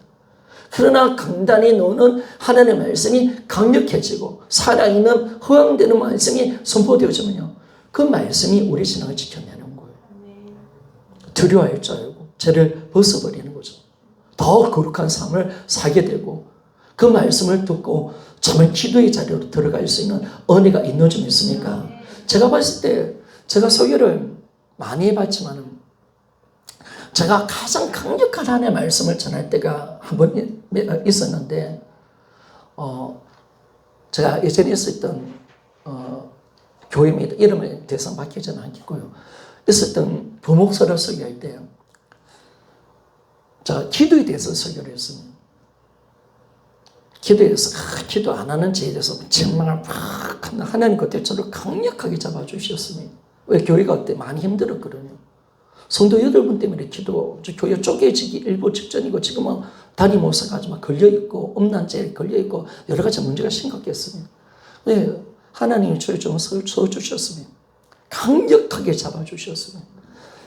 그러나 강단이 노는 하나님의 말씀이 강력해지고 살아있는 허황되는 말씀이 선포되어지면요. 그 말씀이 우리 신앙을 지켜내는 거예요. 두려워할 줄 알고 죄를 벗어버리는 거죠. 더 거룩한 삶을 살게 되고 그 말씀을 듣고 정말 기도의 자리로 들어갈 수 있는 은혜가 있는 점 있습니까? 제가 봤을 때 제가 설교를 많이 해봤지만 제가 가장 강력한 하나님의 말씀을 전할 때가 한 번 있었는데 제가 예전에 있었던 교회입니다. 이름에 대해서 밝히지는 않겠고요. 있었던 부목사를 설교할 때 제가 기도에 대해서 설교를 했습니다. 기도에서 기도 안 하는 죄에 대해서 정말 하나님 그때 저를 강력하게 잡아주셨습니다. 왜 교회가 그때 많이 힘들었거든요. 성도 8분 때문에 교회 쪼개지기 일부 직전이고 지금은 단임 목사까지만 걸려있고 음란죄에 걸려있고 여러 가지 문제가 심각했습니다. 네, 하나님이 저를 좀 서주셨습니다. 강력하게 잡아주셨습니다.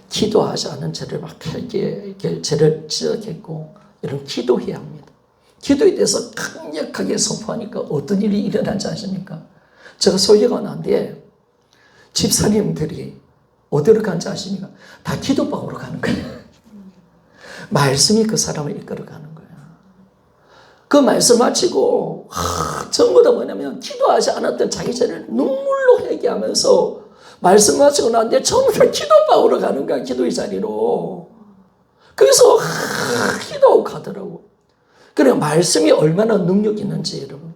기도하지 않은 죄를 막 죄를 지적했고 이런 기도해야 합니다. 기도에 대해서 강력하게 선포하니까 어떤 일이 일어나지 않습니까? 제가 설교가 나는데 집사님들이 어디로 간지 아십니까? 다 기도방으로 가는 거예요. 말씀이 그 사람을 이끌어가는 거예요. 그 말씀 마치고 전부 다 뭐냐면 기도하지 않았던 자기 죄를 눈물로 회개하면서 말씀 마치고 나는데 전부 다 기도방으로 가는 거야. 기도의 자리로. 그래서 기도하고 가더라고. 그래 말씀이 얼마나 능력 있는지 여러분.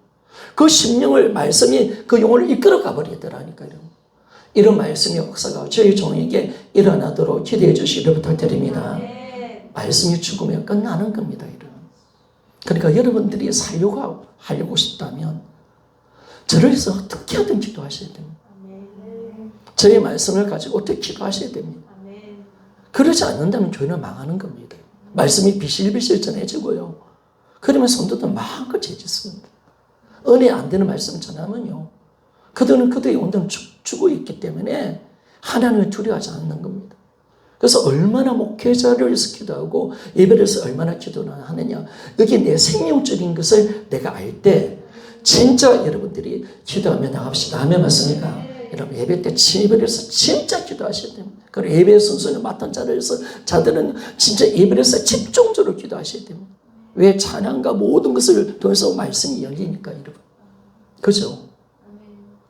그 심령을 말씀이 그 영혼을 이끌어가 버리더라니까 여러분. 이런 말씀의 역사가 저희 종에게 일어나도록 기대해 주시기를 부탁드립니다. 말씀이 죽으면 끝나는 겁니다. 여러분. 그러니까 여러분들이 살려고 하려고 싶다면 저를 위해서 어떻게 하든 기도하셔야 됩니다. 저의 말씀을 가지고 어떻게 기도하셔야 됩니다. 그러지 않는다면 교회는 망하는 겁니다. 말씀이 비실비실 전해지고요. 그러면 성도들 마음껏 죄짓습니다. 은혜 안 되는 말씀 전하면요. 그들은 그들의 온전히 죽어 있기 때문에 하나님을 두려워하지 않는 겁니다. 그래서 얼마나 목회자를 위해서 기도하고 예배를 위해서 얼마나 기도를 하느냐. 여기 내 생명적인 것을 내가 알 때 진짜 여러분들이 기도하며 나갑시다. 아멘 맞습니까? 여러분 예배 때 예배를 위해서 진짜 기도하셔야 됩니다. 그리고 예배 순서를 맡은 자들은 진짜 예배를 위해서 집중적으로 기도하셔야 됩니다. 왜 찬양과 모든 것을 통해서 말씀이 열리니까 여러분. 그죠?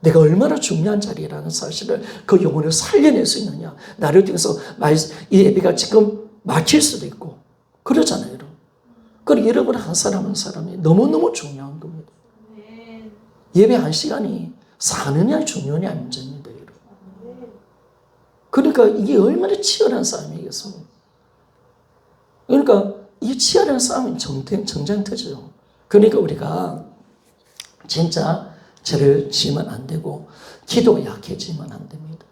내가 얼마나 중요한 자리라는 사실을 그 영혼을 살려낼 수 있느냐. 나를 통해서 이 예배가 지금 막힐 수도 있고 그러잖아요. 여러분. 그리고 여러분 한 사람 한 사람이 너무너무 중요한 겁니다. 예배 한 시간이 사느냐 중요냐 문제입니다. 여러분. 그러니까 이게 얼마나 치열한 싸움이겠습니까? 그러니까 이 치열한 싸움은 정쟁터죠. 그러니까 우리가 진짜 죄를 지으면 안 되고 기도가 약해지면 안 됩니다.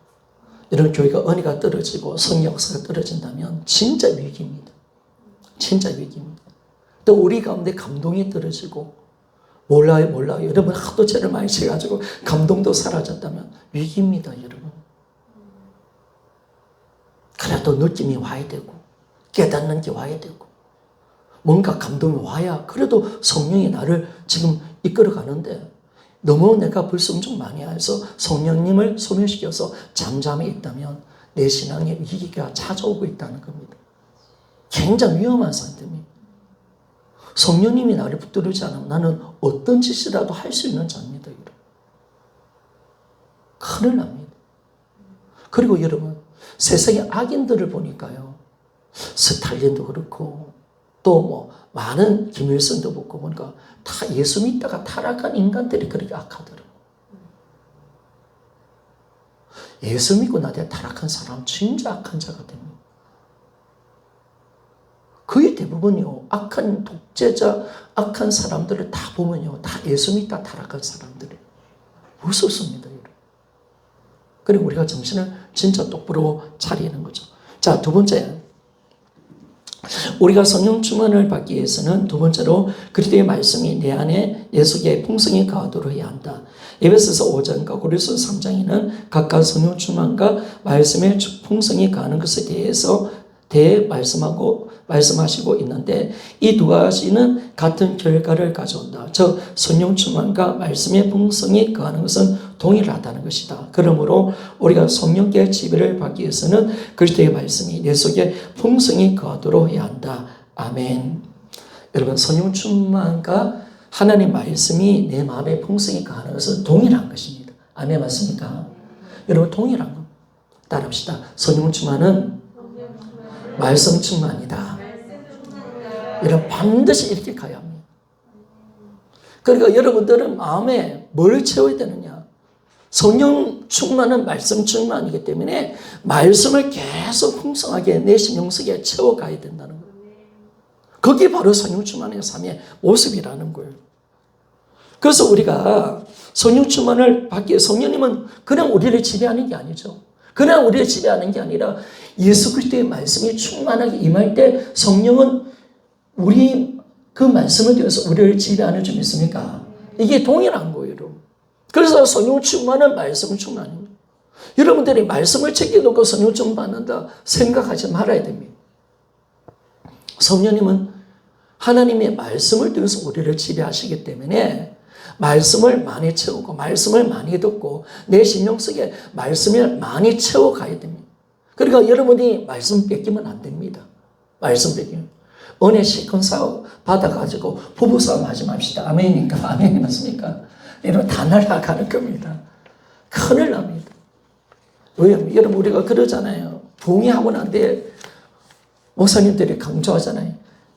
이런 교회가 은혜가 떨어지고 성령 역사가 떨어진다면 진짜 위기입니다. 진짜 위기입니다. 또 우리 가운데 감동이 떨어지고 몰라요. 여러분 하도 죄를 많이 지어가지고 감동도 사라졌다면 위기입니다. 여러분. 그래도 느낌이 와야 되고 깨닫는 게 와야 되고 뭔가 감동이 와야 그래도 성령이 나를 지금 이끌어가는데 너무 내가 불순종 많이 해서 성령님을 소멸시켜서 잠잠히 있다면 내 신앙에 위기가 찾아오고 있다는 겁니다. 굉장히 위험한 상태입니다. 성령님이 나를 붙들지 않으면 나는 어떤 짓이라도 할 수 있는 자입니다. 여러분. 큰일 납니다. 그리고 여러분, 세상의 악인들을 보니까요, 스탈린도 그렇고 또 뭐 많은 김일성도 보고 보니까 다 예수 믿다가 타락한 인간들이 그렇게 악하더라고요. 예수 믿고 나한테 타락한 사람 진짜 악한 자가 됩니다. 거의 대부분요, 악한 독재자, 악한 사람들을 다 보면요, 다 예수 믿다 타락한 사람들이에요. 무섭습니다, 여러분. 그리고 우리가 정신을 진짜 똑바로 차리는 거죠. 자, 두 번째. 우리가 성령 충만을 받기 위해서는 두 번째로 그리스도의 말씀이 내 안에 내 속에 풍성히 거하도록 해야 한다. 에베소서 5장과 고린도서 3장에는 각각 성령 충만과 말씀의 풍성히 거하는 것에 대해서 말씀하시고 있는데 이 두 가지는 같은 결과를 가져온다. 즉 성령 충만과 말씀의 풍성이 거하는 것은 동일하다는 것이다. 그러므로 우리가 성령께 지배를 받기 위해서는 그리스도의 말씀이 내 속에 풍성히 거하도록 해야 한다. 아멘. 여러분, 성령 충만과 하나님 말씀이 내 마음에 풍성히 거하는 것은 동일한 것입니다. 아멘, 맞습니까? 여러분, 동일한 것. 따라합시다. 성령 충만은 말씀 충만이다. 여러분, 반드시 이렇게 가야 합니다. 그러니까 여러분들은 마음에 뭘 채워야 되느냐? 성령 충만은 말씀 충만이기 때문에 말씀을 계속 풍성하게 내 심령 속에 채워가야 된다는 거예요. 그게 바로 성령 충만의 삶의 모습이라는 거예요. 그래서 우리가 성령 충만을 받기 위해 성령님은 그냥 우리를 지배하는 게 아니죠. 그냥 우리를 지배하는 게 아니라 예수 그리스도의 말씀이 충만하게 임할 때 성령은 우리 그 말씀을 통해서 우리를 지배하는 줄 믿습니까? 이게 동일한 거예요, 여러분. 그래서 성령 충만은 말씀 충만입니다. 여러분들이 말씀을 챙겨놓고 성령 충만 받는다 생각하지 말아야 됩니다. 성령님은 하나님의 말씀을 통해서 우리를 지배하시기 때문에 말씀을 많이 채우고 말씀을 많이 듣고 내 심령 속에 말씀을 많이 채워가야 됩니다. 그러니까 여러분이 말씀 뺏기면 안 됩니다. 말씀 뺏기면. 은혜 시큰사업 받아가지고 부부싸움 하지 맙시다. 아멘이니까. 아멘이 맞습니까? 이러면 다 날아가는 겁니다. 큰일 납니다. 왜냐면 여러분 우리가 그러잖아요. 부흥하면 안 돼. 목사님들이 강조하잖아요.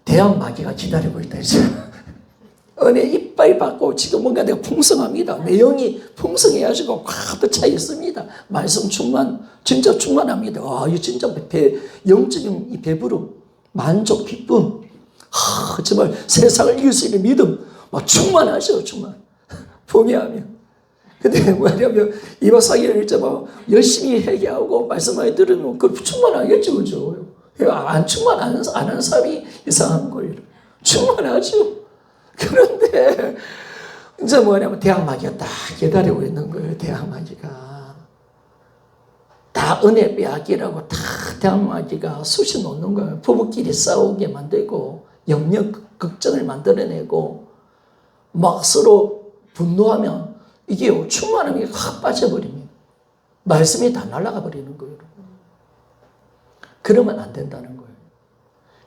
대학 마귀가 기다리고 있다. 은혜 이빨 받고 지금 뭔가 내가 풍성합니다. 내 영이 풍성해가지고 가득 차 있습니다. 말씀 충만, 진짜 충만합니다. 이거 진짜 영적인 이 배부름, 만족, 기쁨, 정말 세상을 이길 수 있는 믿음, 막 충만하셔, 충만. 봉해하면. 근데 뭐냐면, 이 박사기를 이제 막 열심히 회개하고 말씀 많이 들으면 그 충만하겠죠, 그죠? 안 충만 안 하는 사람이 이상한 거예요. 충만하죠. 그런데 이제 뭐냐면 대항마귀가 딱 기다리고 있는 거예요. 대항마귀가 다 은혜 빼앗기라고 다 대항마귀가 쑤시 놓는 거예요. 부부끼리 싸우게 만들고 영역 걱정을 만들어내고 막 서로 분노하면 이게 충만함이 확 빠져버립니다. 말씀이 다 날아가 버리는 거예요. 그러면 안 된다는 거예요.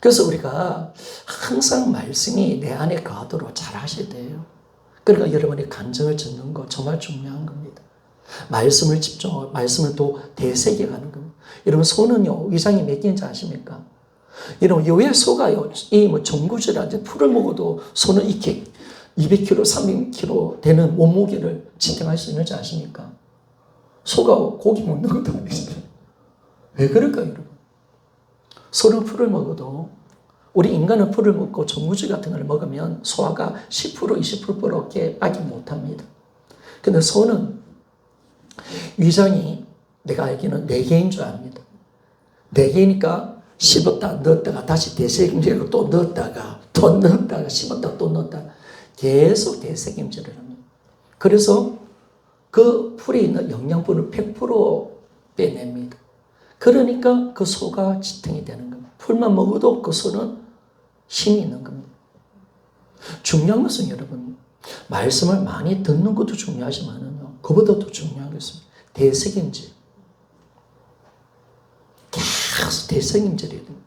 그래서 우리가 항상 말씀이 내 안에 거하도록 잘 하셔야 돼요. 그러니까 여러분이 간증을 듣는 거 정말 중요한 겁니다. 말씀을 집중하고 말씀을 또 되새겨가는 겁니다. 여러분 소는요 위장이 몇 개인지 아십니까? 여러분 왜 소가요 이 뭐 정구주라든지 풀을 먹어도 소는 이렇게 200kg, 300kg 되는 몸무게를 지탱할 수 있는지 아십니까? 소가 고기 먹는 것도 아니죠. 왜 그럴까요, 여러분? 소는 풀을 먹어도 우리 인간은 풀을 먹고 정구주 같은 걸 먹으면 소화가 10%, 20%밖에 빠지 못합니다. 근데 소는 위장이 내가 알기는 4개인 줄 압니다. 4개니까 씹었다 넣었다가 다시 되새김질하고 또 넣었다가 또 넣었다가 씹었다가 또 넣었다가 계속 되새김질을 합니다. 그래서 그 풀에 있는 영양분을 100% 빼냅니다. 그러니까 그 소가 지탱이 되는 겁니다. 풀만 먹어도 그 소는 힘이 있는 겁니다. 중요한 것은 여러분, 말씀을 많이 듣는 것도 중요하지만은요, 그보다 더 중요한 것은 되새김질. 계속 되새김질해야 됩니다.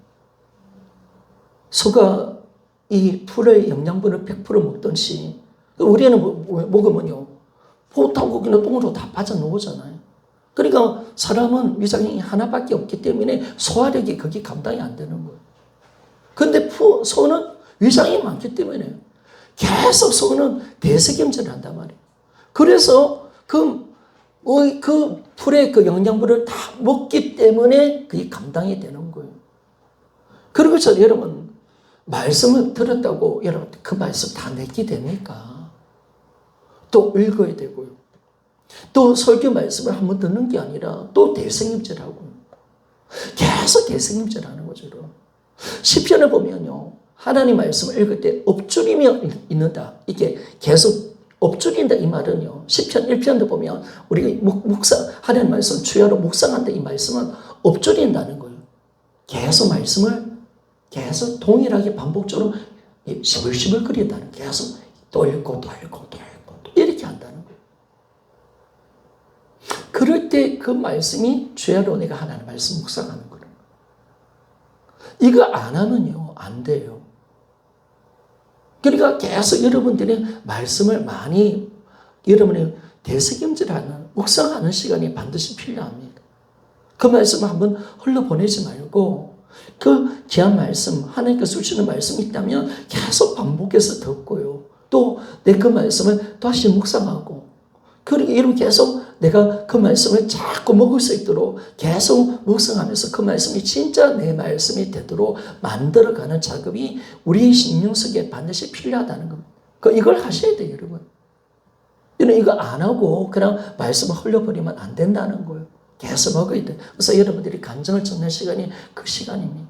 소가 이 풀의 영양분을 100% 먹듯이 우리는 먹으면요 포도고기나 똥으로 다 빠져나오잖아요. 그러니까 사람은 위장이 하나밖에 없기 때문에 소화력이 거기 감당이 안 되는 거예요. 근데 소는 위장이 많기 때문에 계속 소는 대세경제를 한단 말이에요. 그래서 그 풀의 그 영양분을 다 먹기 때문에 그게 감당이 되는 거예요. 그리고 여러분 말씀을 들었다고 여러분 그 말씀 다 내게 됩니까? 또 읽어야 되고요. 또 설교 말씀을 한번 듣는 게 아니라 또 대성입질하고 계속 대성입질하는 거죠. 시편을 보면요. 하나님 말씀을 읽을 때 엎줄이며 읽는다. 이게 계속 엎줄인다 이 말은요. 시편 1편도 보면 우리가 하나님 말씀 주야로 묵상한다 이 말씀은 엎줄인다는 거예요. 계속 말씀을 계속 동일하게 반복적으로 시불시불 거린다는 거예요. 계속 또 읽고 또 읽고 또 읽고 또 이렇게 한다는 거예요. 그럴 때 그 말씀이 주야로 내가 하나님 말씀 묵상하는 거예요. 이거 안 하면요 안 돼요. 그러니까 계속 여러분들이 말씀을 많이 여러분이 대세경질하는 묵상하는 시간이 반드시 필요합니다. 그 말씀을 한번 흘러보내지 말고 그 귀한 말씀 하나님께서 주시는 말씀이 있다면 계속 반복해서 듣고요. 또 내 그 말씀을 다시 묵상하고 그리고 여러분 계속 내가 그 말씀을 자꾸 먹을 수 있도록 계속 묵상하면서 그 말씀이 진짜 내 말씀이 되도록 만들어가는 작업이 우리 심령 속에 반드시 필요하다는 겁니다. 이걸 하셔야 돼요, 여러분. 이거 안 하고 그냥 말씀을 흘려버리면 안 된다는 거예요. 계속 먹어야 돼요. 그래서 여러분들이 간증을 적는 시간이 그 시간입니다.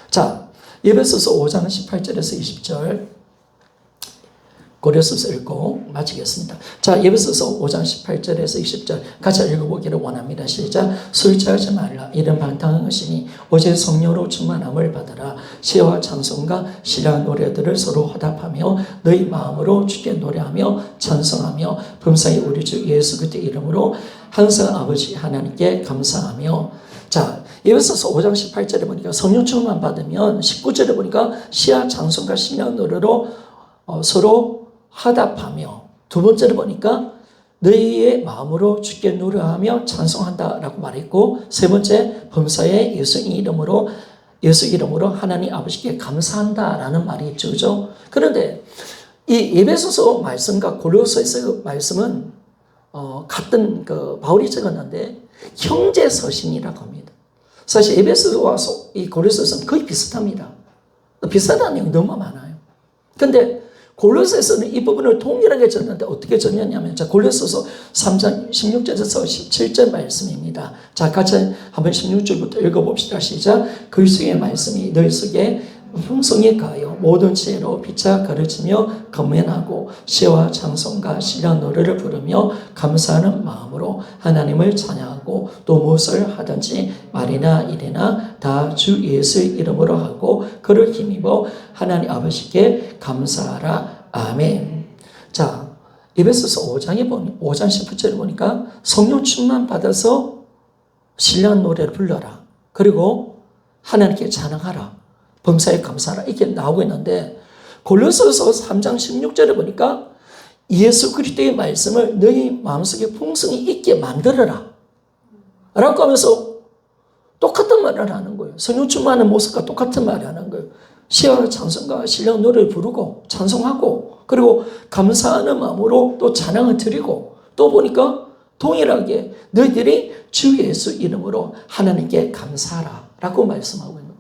자, 에베소서 5장 18절에서 20절 고려서서 읽고 마치겠습니다. 자, 에베소서 5장 18절에서 20절 같이 읽어보기를 원합니다. 시작. 술 취하지 말라. 이런 방탕한 것이니 오직 성령으로 충만함을 받아라. 시와 찬송과 신랄한 노래들을 서로 화답하며 너희 마음으로 주께 노래하며 찬송하며 범사의 우리 주 예수 그리스도의 이름으로 항상 아버지 하나님께 감사하며. 자, 에베소서 5장 18절에 보니까 성령 충만 받으면 19절에 보니까 시와 찬송과 신랄한 노래로 서로 화답하며 두 번째로 보니까 너희의 마음으로 주께 노래하며 찬송한다라고 말했고 세 번째 범사에 예수 이름으로 하나님 아버지께 감사한다라는 말이 있죠. 그죠? 그런데 이 에베소서 말씀과 고린도서 말씀은 같은 바울이 적었는데 형제 서신이라고 합니다. 사실 에베소서와 이 고린도서는 거의 비슷합니다. 비슷한 내용이 너무 많아요. 근데 골로새서는 이 부분을 동일하게 졌는데 어떻게 졌냐면 자, 골로새서 3장 16절에서 17절 말씀입니다. 자, 같이 한번 16절부터 읽어봅시다. 시작. 그리스도의 말씀이 너희 속에 풍성히 가요 모든 지혜로 피차 가르치며 건면하고 시와 찬송과 신랄한 노래를 부르며 감사하는 마음으로 하나님을 찬양하고 또 무엇을 하든지 말이나 일이나 다 주 예수의 이름으로 하고 그를 힘입어 하나님 아버지께 감사하라. 아멘. 자, 에베소서 5장 19절에 보니까 성령 충만 받아서 신랄한 노래를 불러라. 그리고 하나님께 찬양하라. 범사에 감사하라. 이렇게 나오고 있는데 골로새서 3장 16절에 보니까 예수 그리스도의 말씀을 너희 마음속에 풍성히 있게 만들어라. 라고 하면서 똑같은 말을 하는 거예요. 성령 충만한 모습과 똑같은 말을 하는 거예요. 시와 찬송과 신랄한 노래를 부르고 찬송하고 그리고 감사하는 마음으로 또 찬양을 드리고 또 보니까 동일하게 너희들이 주 예수 이름으로 하나님께 감사하라 라고 말씀하고 있는 거예요.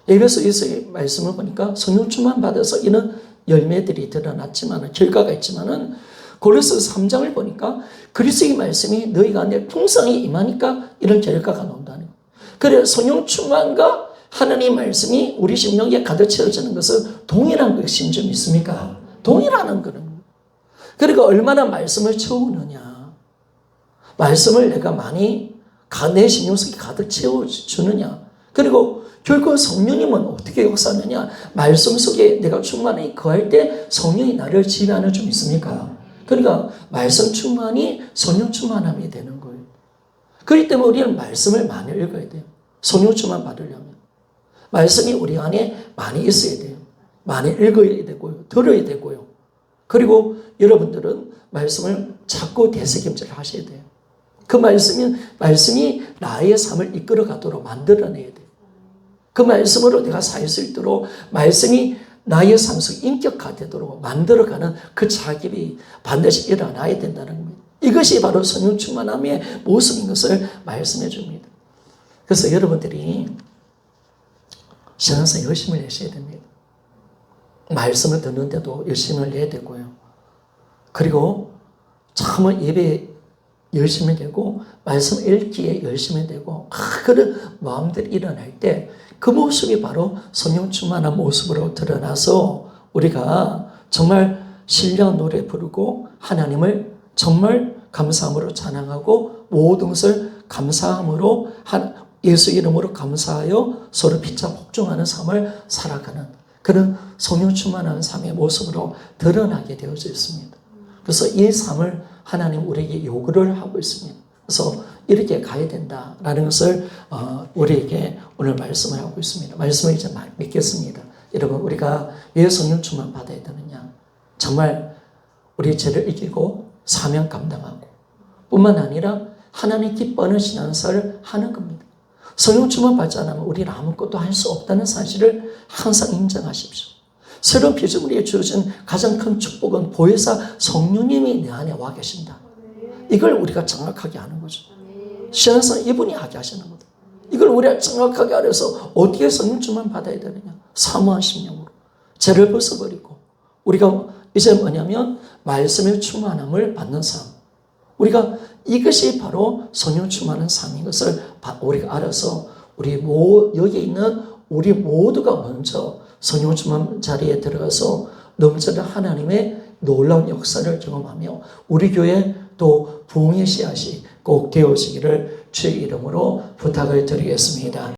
에베소서의 말씀을 보니까 성령 충만 받아서 이런 열매들이 드러났지만 결과가 있지만은 고린도서 3장을 보니까 그리스도의 말씀이 너희 가운데 풍성히 임하니까 이런 결과가 나온다는 거예요. 그래서 성령 충만과 하나님의 말씀이 우리 심령에 가득 채워지는 것은 동일한 것인 줄 믿습니까? 동일하는 거는. 그러니까 얼마나 말씀을 채우느냐. 말씀을 내가 많이 내 심령 속에 가득 채워주느냐. 그리고 결국 성령님은 어떻게 역사하느냐. 말씀 속에 내가 충만히 거할 때 성령이 나를 지배하는 줄 믿습니까? 그러니까 말씀 충만이 성령 충만함이 되는 거예요. 그렇기 때문에 우리는 말씀을 많이 읽어야 돼요. 성령 충만 받으려면. 말씀이 우리 안에 많이 있어야 돼요. 많이 읽어야 되고요. 들어야 되고요. 그리고 여러분들은 말씀을 자꾸 되새김질 하셔야 돼요. 그 말씀이 나의 삶을 이끌어 가도록 만들어내야 돼요. 그 말씀으로 내가 살 수 있도록 말씀이 나의 삶 속 인격화되도록 만들어가는 그 작업이 반드시 일어나야 된다는 겁니다. 이것이 바로 성령 충만함의 모습인 것을 말씀해 줍니다. 그래서 여러분들이 신앙생활 열심히 내셔야 됩니다. 말씀을 듣는데도 열심히 내야 되고요. 그리고 참을 예배 열심히 되고 말씀 읽기에 열심히 되고 그런 마음들이 일어날 때 그 모습이 바로 성령 충만한 모습으로 드러나서 우리가 정말 신령 노래 부르고 하나님을 정말 감사함으로 찬양하고 모든 것을 감사함으로 예수 이름으로 감사하여 서로 피차 복종하는 삶을 살아가는 그런 성령 충만한 삶의 모습으로 드러나게 되어져 있습니다. 그래서 이 삶을 하나님 우리에게 요구를 하고 있습니다. 그래서 이렇게 가야 된다라는 것을 우리에게 오늘 말씀을 하고 있습니다. 말씀을 이제 믿겠습니다. 여러분, 우리가 왜 성령 충만 받아야 되느냐? 정말 우리 죄를 이기고 사명 감당하고 뿐만 아니라 하나님 기뻐하는 신앙생활을 하는 겁니다. 성령 충만 받지 않으면 우리는 아무것도 할 수 없다는 사실을 항상 인정하십시오. 새로운 피조물에 주어진 가장 큰 축복은 보혜사 성령님이 내 안에 와 계신다. 이걸 우리가 정확하게 아는 거죠. 신앙생활 이분이 하게 하시는 거다. 이걸 우리가 정확하게 알아서 어떻게 성령 충만 받아야 되느냐? 사모한 심령으로 죄를 벗어버리고 우리가 이제 뭐냐면 말씀의 충만함을 받는 삶. 우리가 이것이 바로 성령 충만한 삶인 것을 우리가 알아서 여기 있는 우리 모두가 먼저 성령 충만 자리에 들어가서 넘치는 하나님의 놀라운 역사를 경험하며 우리 교회 또 부흥의 씨앗이 꼭 되어지기를 주의 이름으로 부탁을 드리겠습니다.